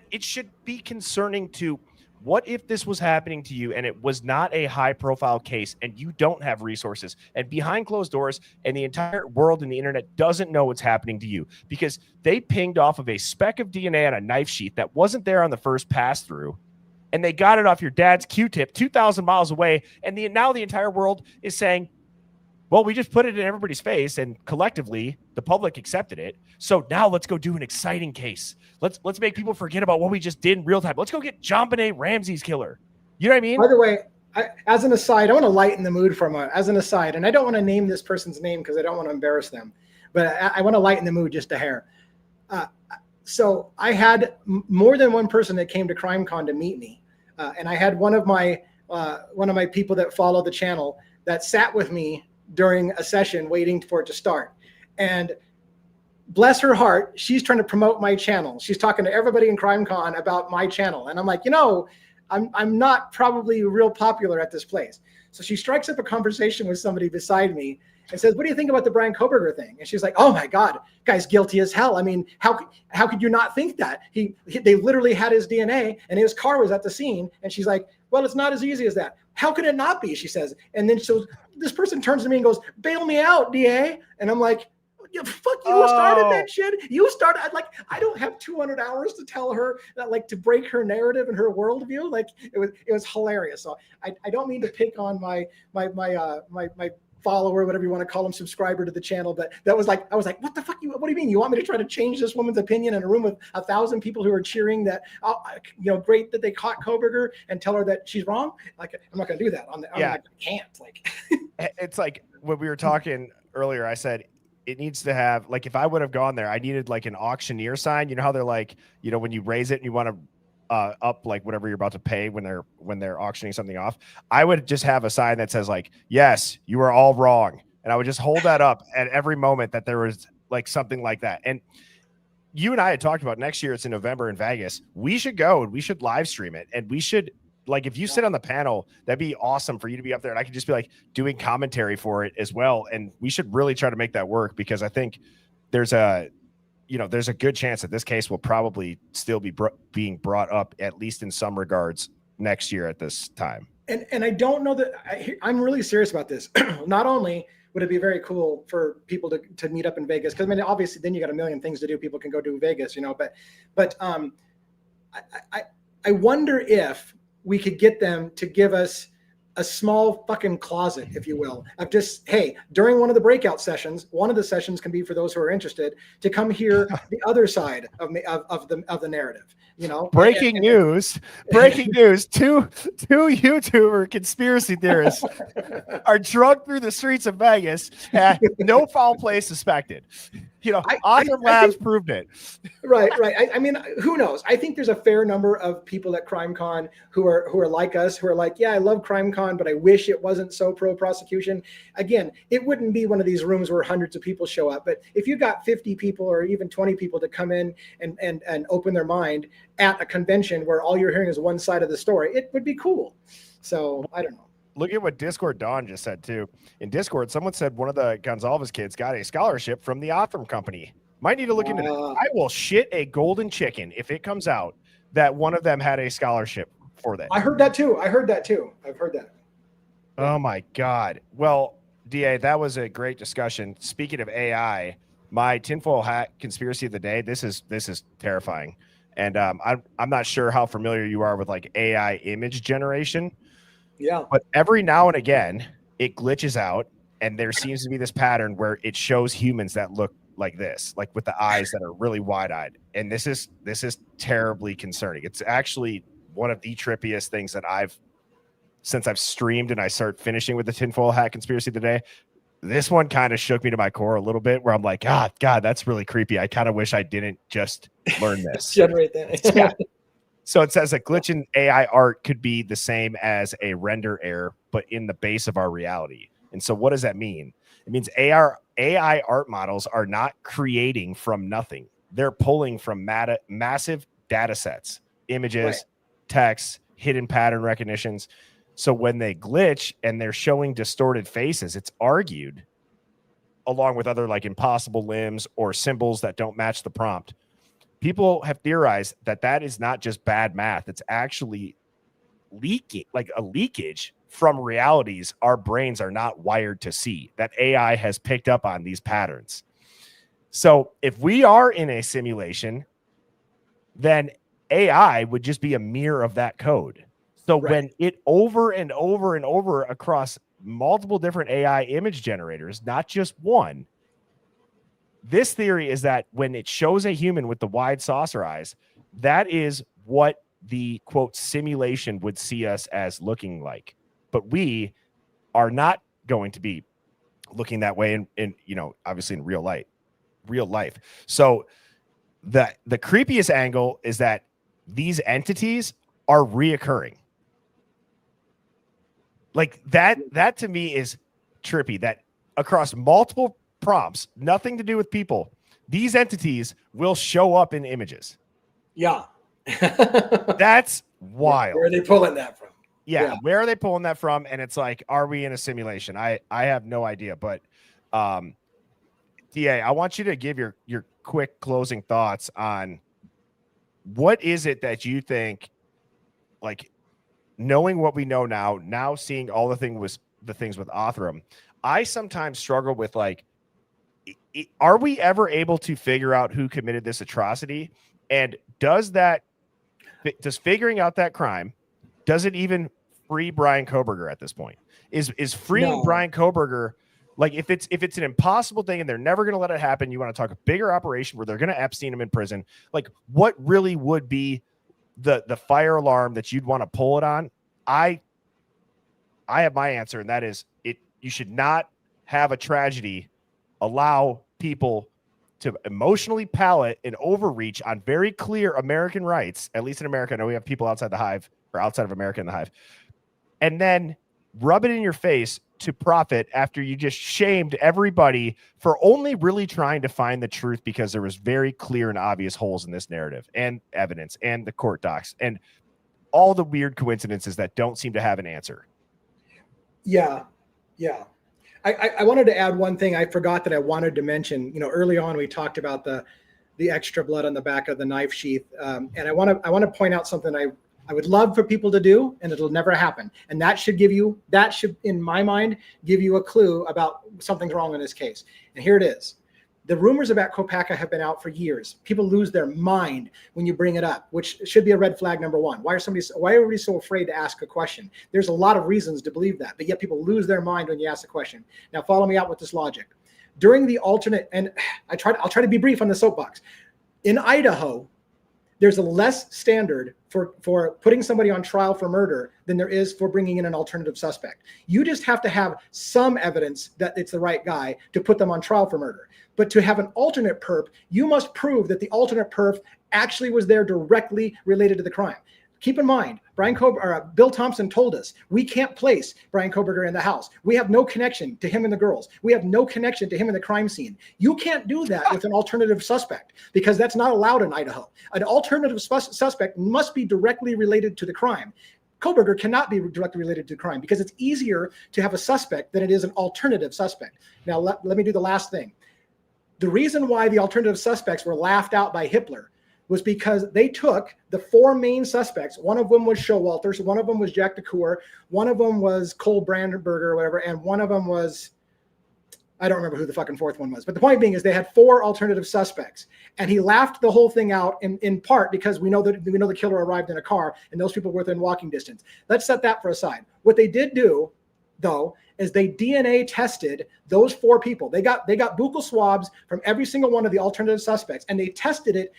it should be concerning to what if this was happening to you and it was not a high profile case and you don't have resources and behind closed doors and the entire world and the internet doesn't know what's happening to you because they pinged off of a speck of DNA on a knife sheath that wasn't there on the first pass through. And they got it off your dad's Q-tip 2,000 miles away. And now the entire world is saying, well, we just put it in everybody's face and collectively the public accepted it. So now let's go do an exciting case. Let's make people forget about what we just did in real time. Let's go get JonBenet Ramsey's killer. You know what I mean? By the way, as an aside, I want to lighten the mood from as an aside, and I don't want to name this person's name because I don't want to embarrass them, but I want to lighten the mood just a hair. So I had more than one person that came to CrimeCon to meet me, and I had one of my people that follow the channel that sat with me during a session waiting for it to start. And bless her heart, she's trying to promote my channel. She's talking to everybody in CrimeCon about my channel. And I'm like, I'm not probably real popular at this place. So she strikes up a conversation with somebody beside me and says, what do you think about the Brian Koberger thing? And she's like, oh my God, guy's guilty as hell. I mean, how could you not think that? They literally had his DNA and his car was at the scene. And she's like, well, it's not as easy as that. How could it not be? She says. And then so this person turns to me and goes, bail me out, DA. And I'm like, yeah, fuck you, started that shit. You started, I don't have 200 hours to tell her that, to break her narrative and her worldview. It was hilarious. So I don't mean to pick on my follower, whatever you want to call him, subscriber to the channel, but that was I was like, what the fuck? What do you mean? You want me to try to change this woman's opinion in a room with 1,000 people who are cheering that, great that they caught Koberger, and tell her that she's wrong? I'm not going to do that. I can't. It's like when we were talking earlier, I said, it needs to have, if I would have gone there, I needed an auctioneer sign. You know how they're when you raise it and you want to up whatever you're about to pay when they're auctioning something off. I would just have a sign that says yes, you are all wrong. And I would just hold that up at every moment that there was something like that. And you and I had talked about next year, it's in November in Vegas. We should go and we should live stream it. And we should, if you sit on the panel, that'd be awesome for you to be up there. And I could just be doing commentary for it as well. And we should really try to make that work because I think there's a good chance that this case will probably still be being brought up, at least in some regards, next year at this time. And I don't know that I'm really serious about this. Not only would it be very cool for people to meet up in Vegas, because obviously then you got a million things to do. People can go to Vegas, but I wonder if we could get them to give us a small fucking closet, if you will, of just, hey, during one of the breakout sessions, one of the sessions can be for those who are interested to come hear the other side of the narrative. Breaking news. Two YouTuber conspiracy theorists are drugged through the streets of Vegas. No foul play suspected. Awesome Labs proved it. Right. I mean, who knows? I think there's a fair number of people at CrimeCon who are like us, who are like, yeah, I love CrimeCon, but I wish it wasn't so pro prosecution. Again, it wouldn't be one of these rooms where hundreds of people show up. But if you got 50 people or even 20 people to come in and open their mind at a convention where all you're hearing is one side of the story, it would be cool. So I don't know. Look at what Discord Don just said too. In Discord, someone said one of the Gonzalez kids got a scholarship from the Othram Company. Might need to look into that. I will shit a golden chicken if it comes out that one of them had a scholarship for that. I heard that too. I've heard that. Oh my God. Well, DA, that was a great discussion. Speaking of AI, my tinfoil hat conspiracy of the day, this is terrifying. And I'm not sure how familiar you are with AI image generation. Yeah. But every now and again, it glitches out, and there seems to be this pattern where it shows humans that look like this, like with the eyes that are really wide-eyed. And this is terribly concerning. It's actually one of the trippiest things that since I've streamed and I start finishing with the tinfoil hat conspiracy today. This one kind of shook me to my core a little bit, where I'm like, God, that's really creepy. I kind of wish I didn't just learn this. Generate that. Yeah. So it says a glitch in AI art could be the same as a render error, but in the base of our reality. And so what does that mean? It means AI art models are not creating from nothing. They're pulling from massive data sets, images, text, hidden pattern recognitions. So when they glitch and they're showing distorted faces, it's argued, along with other like impossible limbs or symbols that don't match the prompt. People have theorized that is not just bad math. It's actually leaking, like a leakage from realities our brains are not wired to see, that AI has picked up on these patterns. So if we are in a simulation, then AI would just be a mirror of that code. So when it over and over and over across multiple different AI image generators, not just one, this theory is that when it shows a human with the wide saucer eyes, that is what the quote simulation would see us as looking like. But we are not going to be looking that way in obviously in real life. So the creepiest angle is that these entities are reoccurring. Like that to me is trippy, that across multiple prompts, nothing to do with people, these entities will show up in images. Yeah. That's wild. Where are they pulling that from? Yeah. Where are they pulling that from? And it's like, are we in a simulation? I have no idea. But DA, I want you to give your quick closing thoughts on what is it that you think, like, knowing what we know now seeing all the things with Othram, I sometimes struggle with, like, are we ever able to figure out who committed this atrocity? And does figuring out that crime, does it even free Brian Koberger at this point? Is freeing Brian Koberger, like, if it's an impossible thing and they're never going to let it happen, you want to talk a bigger operation where they're going to Epstein him in prison, like, what really would be the fire alarm that you'd want to pull it on? I have my answer, and that is you should not have a tragedy allow people to emotionally palate and overreach on very clear American rights, at least in America. I know we have people outside the Hive, or outside of America in the Hive, and then rub it in your face to profit after you just shamed everybody for only really trying to find the truth, because there was very clear and obvious holes in this narrative and evidence and the court docs and all the weird coincidences that don't seem to have an answer. Yeah. I wanted to add one thing I forgot that I wanted to mention. Early on we talked about the extra blood on the back of the knife sheath, and I want to point out something I would love for people to do, and it'll never happen. And that should, in my mind, give you a clue about something's wrong in this case. And here it is. The rumors about Kopacka have been out for years. People lose their mind when you bring it up, which should be a red flag number one. Why are everybody so afraid to ask a question? There's a lot of reasons to believe that, but yet people lose their mind when you ask a question. Now, follow me out with this logic. During the alternate, and I'll try to be brief on the soapbox. In Idaho, there's a less standard for putting somebody on trial for murder than there is for bringing in an alternative suspect. You just have to have some evidence that it's the right guy to put them on trial for murder. But to have an alternate perp, you must prove that the alternate perp actually was there directly related to the crime. Keep in mind, Bill Thompson told us we can't place Brian Koberger in the house. We have no connection to him and the girls. We have no connection to him in the crime scene. You can't do that with an alternative suspect, because that's not allowed in Idaho. An alternative suspect must be directly related to the crime. Koberger cannot be directly related to the crime because it's easier to have a suspect than it is an alternative suspect. Now, let me do the last thing. The reason why the alternative suspects were laughed out by Hitler was because they took the four main suspects. One of them was Showalter, one of them was Jack DeCoeur, one of them was Cole Brandenburger or whatever, and one of them was, I don't remember who the fucking fourth one was. But the point being is they had four alternative suspects, and he laughed the whole thing out in part because we know the killer arrived in a car and those people were within walking distance. Let's set that for aside. What they did do, though, is they DNA tested those 4 people. They got buccal swabs from every single one of the alternative suspects, and they tested it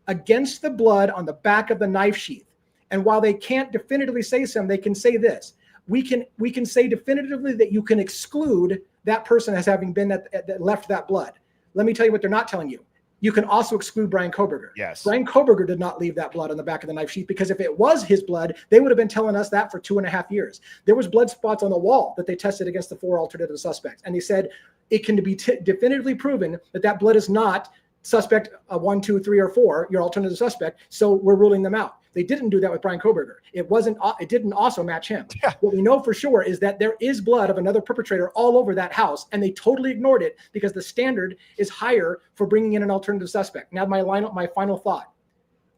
against the blood on the back of the knife sheath. And while they can't definitively say something, they can say this. We can say definitively that you can exclude that person as having been that left that blood. Let me tell you what they're not telling you. You can also exclude Brian Koberger. Yes. Brian Koberger did not leave that blood on the back of the knife sheath, because if it was his blood, they would have been telling us that for 2.5 years. There was blood spots on the wall that they tested against the 4 alternative suspects. And they said it can be definitively proven that that blood is not suspect 1, 2, 3, or 4, your alternative suspect. So we're ruling them out. They didn't do that with Brian Koberger. It didn't also match him. Yeah. What we know for sure is that there is blood of another perpetrator all over that house, and they totally ignored it because the standard is higher for bringing in an alternative suspect. Now, my final thought: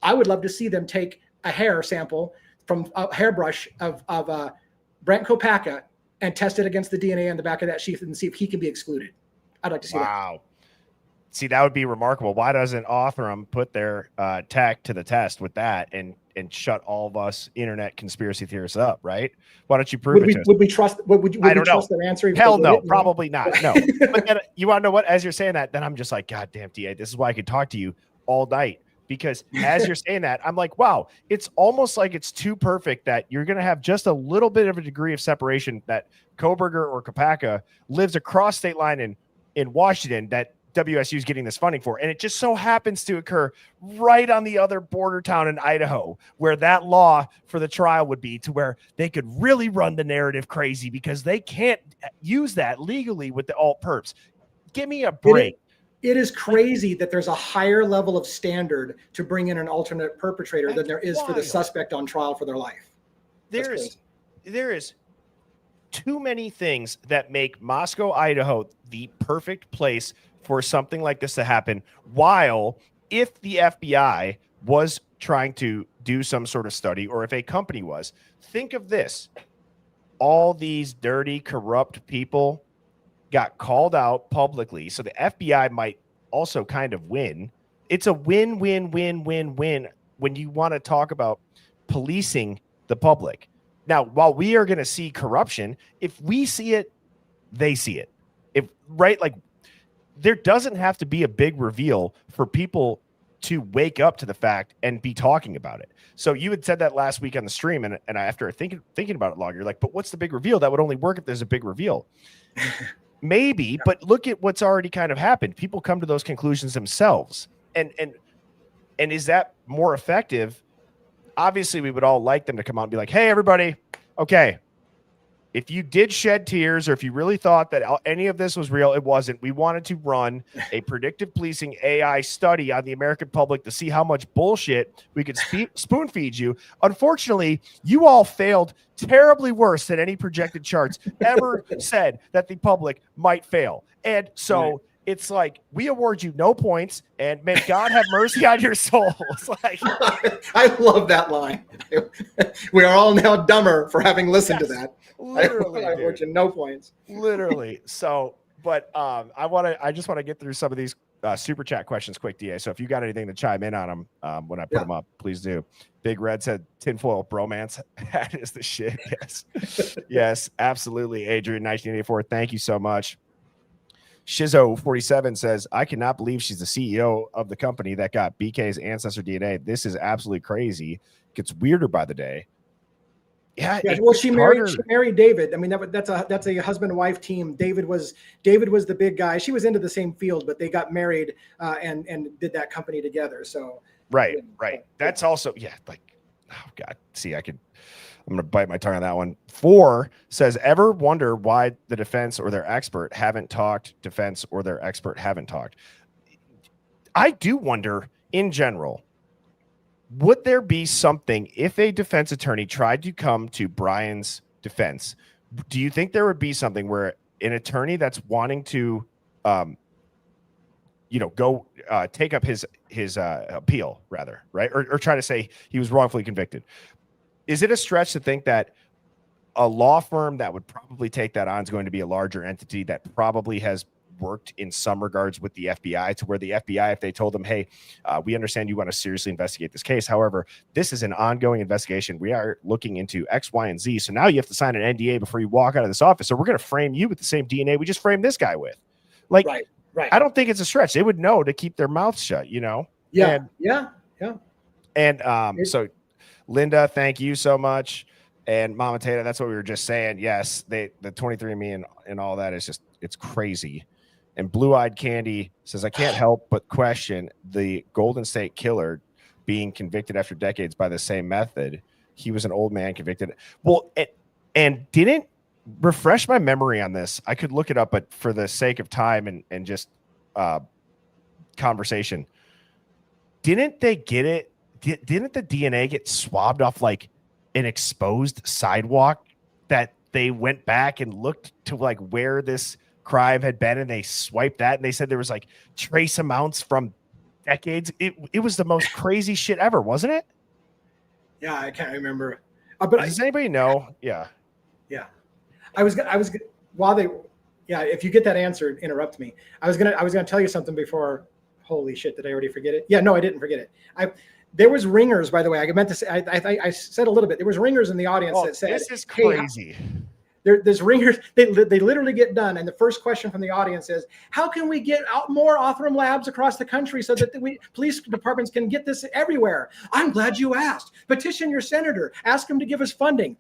I would love to see them take a hair sample from a hairbrush of Brent Kopaka and test it against the DNA on the back of that sheath and see if he can be excluded. I'd like to see that. Wow. See, that would be remarkable. Why doesn't Othram put their tech to the test with that and shut all of us internet conspiracy theorists up, right? Why don't you prove it to us? Would we trust? Would we trust their answer? Hell no, probably not. No. But then, you want to know what? As you're saying that, then I'm just like, God damn, DA, this is why I could talk to you all night. Because as you're saying that, I'm like, wow, it's almost like it's too perfect that you're going to have just a little bit of a degree of separation, that Koberger or Kopaka lives across state line in Washington that WSU is getting this funding for. And it just so happens to occur right on the other border town in Idaho, where that law for the trial would be, to where they could really run the narrative crazy because they can't use that legally with the alt perps. Give me a break. It is crazy that there's a higher level of standard to bring in an alternate perpetrator than there is for the suspect on trial for their life. There is too many things that make Moscow, Idaho the perfect place for something like this to happen. While if the FBI was trying to do some sort of study, or if a company was, think of this: all these dirty, corrupt people got called out publicly. So the FBI might also kind of win. It's a win, win, win, win, win when you want to talk about policing the public. Now, while we are going to see corruption, if we see it, they see it. Like, there doesn't have to be a big reveal for people to wake up to the fact and be talking about it. So you had said that last week on the stream, and after thinking about it long, you're like, but what's the big reveal? That would only work if there's a big reveal. Maybe, but look at what's already kind of happened. People come to those conclusions themselves. And is that more effective? Obviously, we would all like them to come out and be like, hey, everybody, okay, if you did shed tears, or if you really thought that any of this was real, it wasn't. We wanted to run a predictive policing AI study on the American public to see how much bullshit we could spoon feed you. Unfortunately, you all failed terribly worse than any projected charts ever said that the public might fail. And so it's like, we award you no points, and may God have mercy on your souls. Like, I love that line. We are all now dumber for having listened to that. Literally, I award you no points. Literally. So, but I just want to get through some of these super chat questions quick, DA. So if you got anything to chime in on them when I put them up, please do. Big Red said tinfoil bromance. That is the shit. Yes. Yes, absolutely. Adrian 1984. Thank you so much. Shizzo 47 says, I cannot believe she's the CEO of the company that got BK's ancestor DNA. This is absolutely crazy. Gets weirder by the day. Yeah. Well, she married David. I mean, that's a husband and wife team. David was the big guy. She was into the same field, but they got married and did that company together. So right. That's also like, oh God. See, I'm gonna bite my tongue on that one. 4 says, ever wonder why the defense or their expert haven't talked? I do wonder in general. Would there be something if a defense attorney tried to come to Brian's defense? Do you think there would be something where an attorney that's wanting to, go take up his appeal, rather, right, or try to say he was wrongfully convicted? Is it a stretch to think that a law firm that would probably take that on is going to be a larger entity that probably has worked in some regards with the FBI, to where the FBI, if they told them, hey, we understand you want to seriously investigate this case. However, this is an ongoing investigation. We are looking into X, Y, and Z. So now you have to sign an NDA before you walk out of this office. So we're going to frame you with the same DNA we just framed this guy with. Like, right. I don't think it's a stretch. They would know to keep their mouths shut, you know? Yeah. And so Linda, thank you so much. And Mama Tata, that's what we were just saying. Yes, the 23andMe and all that is just, it's crazy. And Blue Eyed Candy says, I can't help but question the Golden State Killer being convicted after decades by the same method. He was an old man convicted. Well, and didn't refresh my memory on this. I could look it up, but for the sake of time and just conversation, didn't they get it? Didn't the DNA get swabbed off like an exposed sidewalk that they went back and looked to like where this crime had been, and they swiped that and they said there was like trace amounts from decades. It was the most crazy shit ever, wasn't it? Yeah, I can't remember. But does anybody know? Yeah. I was while they, if you get that answer, interrupt me. I was gonna tell you something before. Holy shit! Did I already forget it? Yeah, no, I didn't forget it. There was ringers, by the way. I meant to say. I said a little bit. There was ringers in the audience that said, "This is crazy." Hey, there's ringers. They literally get done, and the first question from the audience is, "How can we get out more Othram labs across the country so that police departments can get this everywhere?" I'm glad you asked. Petition your senator. Ask him to give us funding.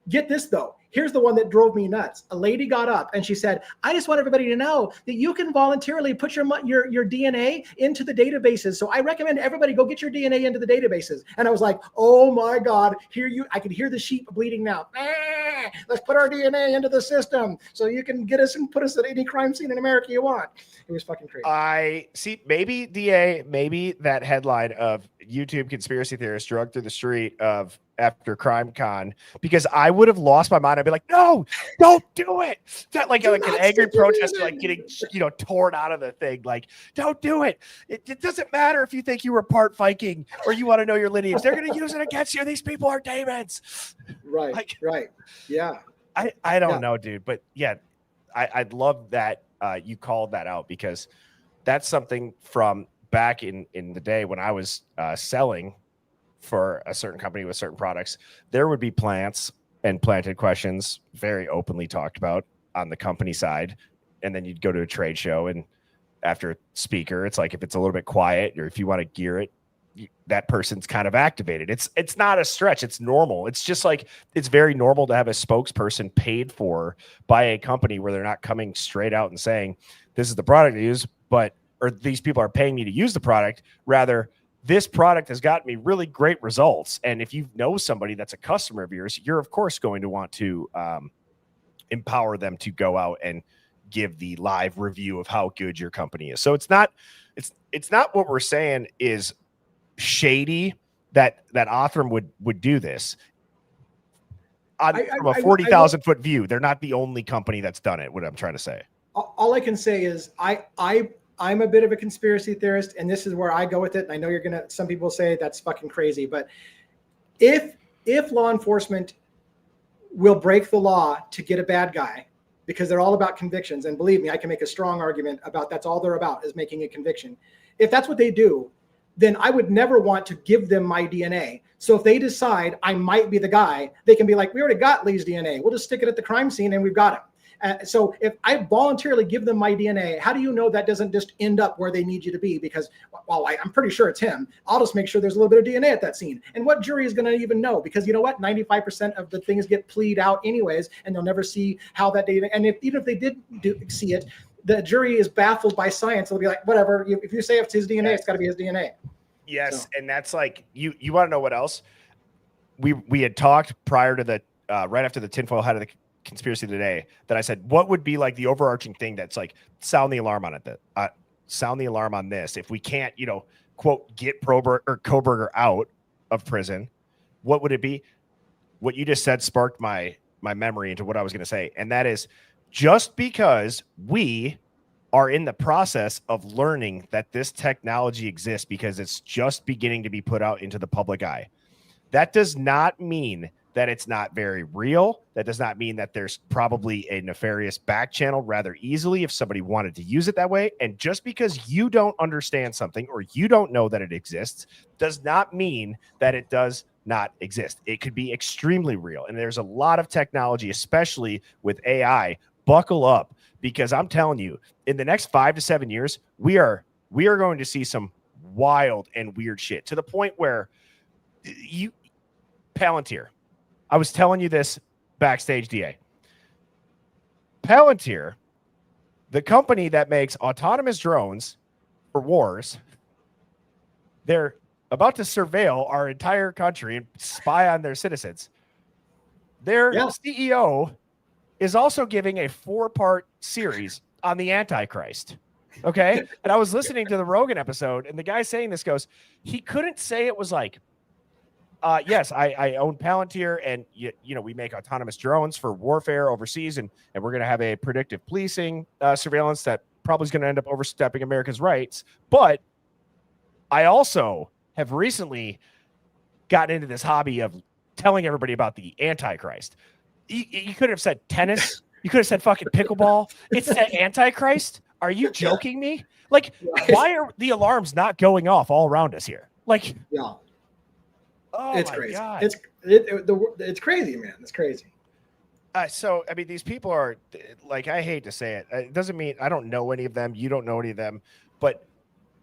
Get this though. Here's the one that drove me nuts. A lady got up and she said, I just want everybody to know that you can voluntarily put your DNA into the databases. So I recommend everybody go get your DNA into the databases. And I was like, oh my God, I can hear the sheep bleeding now. Let's put our DNA into the system so you can get us and put us at any crime scene in America you want. It was fucking crazy. I see. Maybe that headline of YouTube conspiracy theorists drug through the street of after Crime Con, because I would have lost my mind. I'd be like, no, don't do it. That like an angry protester, like getting, torn out of the thing. Like, don't do it. It doesn't matter if you think you were part Viking or you want to know your lineage. They're going to use it against you. These people are demons. Right. Right. Yeah. I don't know, dude. But yeah, I'd love that you called that out, because that's something from back in the day when I was selling for a certain company with certain products. There would be plants and planted questions very openly talked about on the company side. And then you'd go to a trade show, and after a speaker, it's like, if it's a little bit quiet or if you want to gear it, that person's kind of activated. It's not a stretch. It's normal. It's just like, it's very normal to have a spokesperson paid for by a company where they're not coming straight out and saying, this is the product I use, or these people are paying me to use the product. Rather, this product has gotten me really great results. And if you know somebody that's a customer of yours, you're of course going to want to empower them to go out and give the live review of how good your company is. So it's not what we're saying is shady that Othram would do this. From a 40,000 foot view, they're not the only company that's done it. What I'm trying to say. All I can say is I'm a bit of a conspiracy theorist, and this is where I go with it. And I know some people say that's fucking crazy, but if law enforcement will break the law to get a bad guy, because they're all about convictions, and believe me, I can make a strong argument about that's all they're about, is making a conviction. If that's what they do, then I would never want to give them my DNA. So if they decide I might be the guy, they can be like, we already got Lee's DNA. We'll just stick it at the crime scene and we've got him. So if I voluntarily give them my DNA, how do you know that doesn't just end up where they need you to be? Because, well, I'm pretty sure it's him. I'll just make sure there's a little bit of DNA at that scene. And what jury is going to even know? Because you know what? 95% of the things get plead out anyways, and they'll never see how that data. And even if they did see it, the jury is baffled by science. They'll be like, whatever. If you say it's his DNA, it's got to be his DNA. Yes, so. And that's like, you want to know what else? We had talked prior to the right after the tinfoil hat of the conspiracy today, that I said, what would be like the overarching thing that's like, sound the alarm on it, that sound the alarm on this. If we can't, quote, get Koberger out of prison, what would it be? What you just said sparked my memory into what I was going to say. And that is, just because we are in the process of learning that this technology exists, because it's just beginning to be put out into the public eye, that does not mean that it's not very real. That does not mean that there's probably a nefarious back channel rather easily if somebody wanted to use it that way. And just because you don't understand something or you don't know that it exists does not mean that it does not exist. It could be extremely real. And there's a lot of technology, especially with AI. Buckle up, because I'm telling you, in the next 5 to 7 years, we are going to see some wild and weird shit, to the point where Palantir, I was telling you this backstage, DA. Palantir, the company that makes autonomous drones for wars, they're about to surveil our entire country and spy on their citizens. Their CEO is also giving a 4-part series on the Antichrist. Okay. And I was listening to the Rogan episode, and the guy saying this goes, he couldn't say it was like, yes, I own Palantir, and we make autonomous drones for warfare overseas, and we're going to have a predictive policing surveillance that probably is going to end up overstepping America's rights. But I also have recently gotten into this hobby of telling everybody about the Antichrist. You could have said tennis. You could have said fucking pickleball. It's the Antichrist. Are you joking me? Like, why are the alarms not going off all around us here? Like, yeah. Oh, it's my crazy. God. It's crazy, man. It's crazy. So, I mean, these people are like, I hate to say it. It doesn't mean I don't know any of them. You don't know any of them, but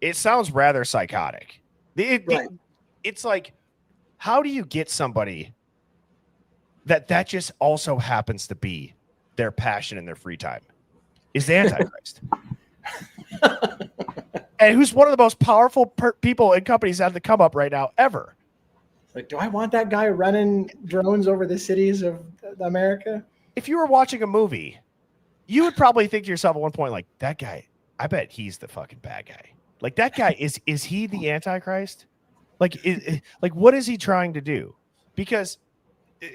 it sounds rather psychotic. It's like, how do you get somebody that just also happens to be their passion in their free time is the Antichrist? And who's one of the most powerful people and companies out of the come up right now ever? Like, do I want that guy running drones over the cities of America? If you were watching a movie, you would probably think to yourself at one point, like, that guy, I bet he's the fucking bad guy. Like, that guy, is he the Antichrist? Like, what is he trying to do? Because,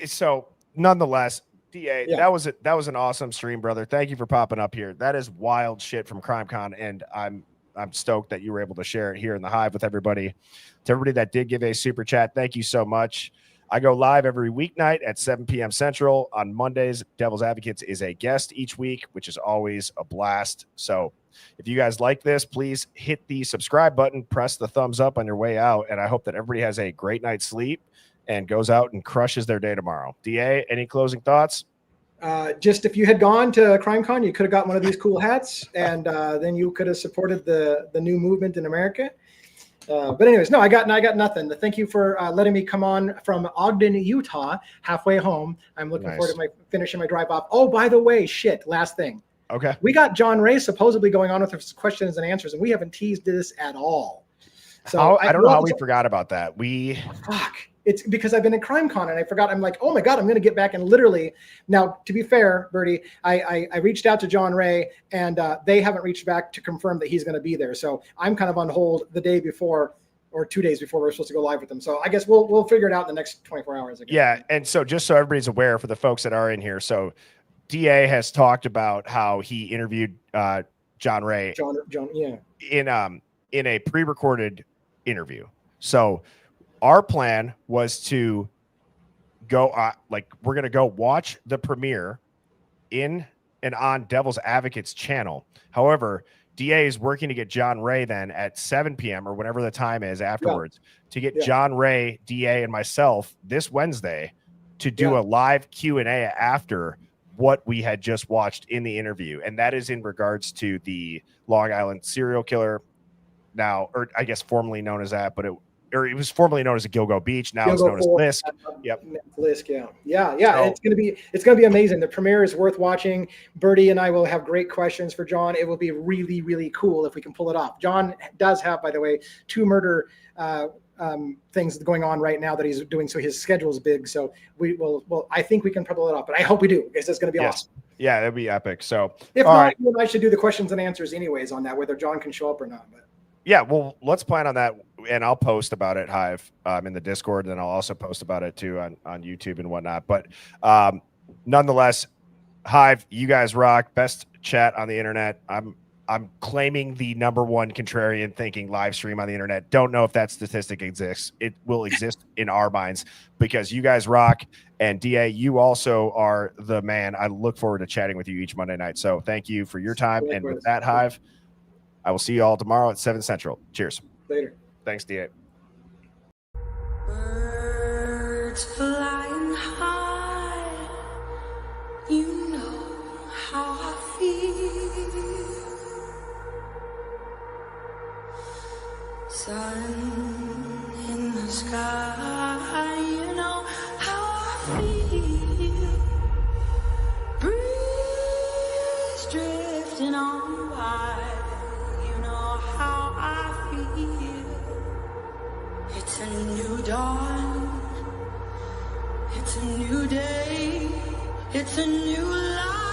so, nonetheless, DA, that was an awesome stream, brother. Thank you for popping up here. That is wild shit from CrimeCon, and I'm stoked that you were able to share it here in the Hive with everybody. To everybody that did give a super chat, thank you so much. I go live every weeknight at 7 p.m. Central. On Mondays, Devil's Advocates is a guest each week, which is always a blast. So if you guys like this, please hit the subscribe button, press the thumbs up on your way out, and I hope that everybody has a great night's sleep and goes out and crushes their day tomorrow. DA, any closing thoughts? Just if you had gone to CrimeCon, you could have got one of these cool hats, and then you could have supported the new movement in America. But anyways, no, I got nothing. Thank you for letting me come on from Ogden, Utah, halfway home. I'm looking forward to finishing my drive off. Oh, by the way, last thing. Okay. We got John Ray supposedly going on with his questions and answers, and we haven't teased this at all. So I don't know how we forgot about that. Fuck. It's because I've been at CrimeCon and I forgot. I'm like, oh my God, I'm going to get back and literally. Now, to be fair, Bertie, I reached out to John Ray, and they haven't reached back to confirm that he's going to be there. So I'm kind of on hold the day before or 2 days before we're supposed to go live with them. So I guess we'll figure it out in the next 24 hours. Yeah, and so just so everybody's aware, for the folks that are in here, so DA has talked about how he interviewed John Ray. In a pre-recorded interview. So our plan was to go we're going to go watch the premiere in and on Devil's Advocates channel. However, DA is working to get John Ray then at 7 p.m. or whatever the time is afterwards to get John Ray, DA, and myself this Wednesday to do a live Q&A after what we had just watched in the interview. And that is in regards to the Long Island serial killer now, or I guess formerly known as that, but it was formerly known as a Gilgo Beach. Now it's known as Lisk. Yep. Lisk. Yeah. So, it's gonna be amazing. The premiere is worth watching. Bertie and I will have great questions for John. It will be really, really cool if we can pull it off. John does have, by the way, 2 murder things going on right now that he's doing. So his schedule is big. So I think we can pull it off, but I hope we do, because it's going to be awesome. Yeah, that'd be epic. So if not, I should do the questions and answers anyways on that, whether John can show up or not. But yeah, well, let's plan on that, and I'll post about it, Hive, in the Discord, and I'll also post about it too on YouTube and whatnot. But nonetheless, Hive, you guys rock. Best chat on the internet. I'm I'm claiming the #1 contrarian thinking live stream on the internet. Don't know if that statistic exists. It will exist in our minds because you guys rock. And DA, you also are the man. I look forward to chatting with you each Monday night. So thank you for your time. And with that, Hive, I will see you all tomorrow at 7 Central. Cheers. Later. Thanks, DA. Birds flying high, you know how I feel. Sun in the sky, you know how I feel. Breeze drifting on by, you know how I feel. It's a new dawn, it's a new day, it's a new life.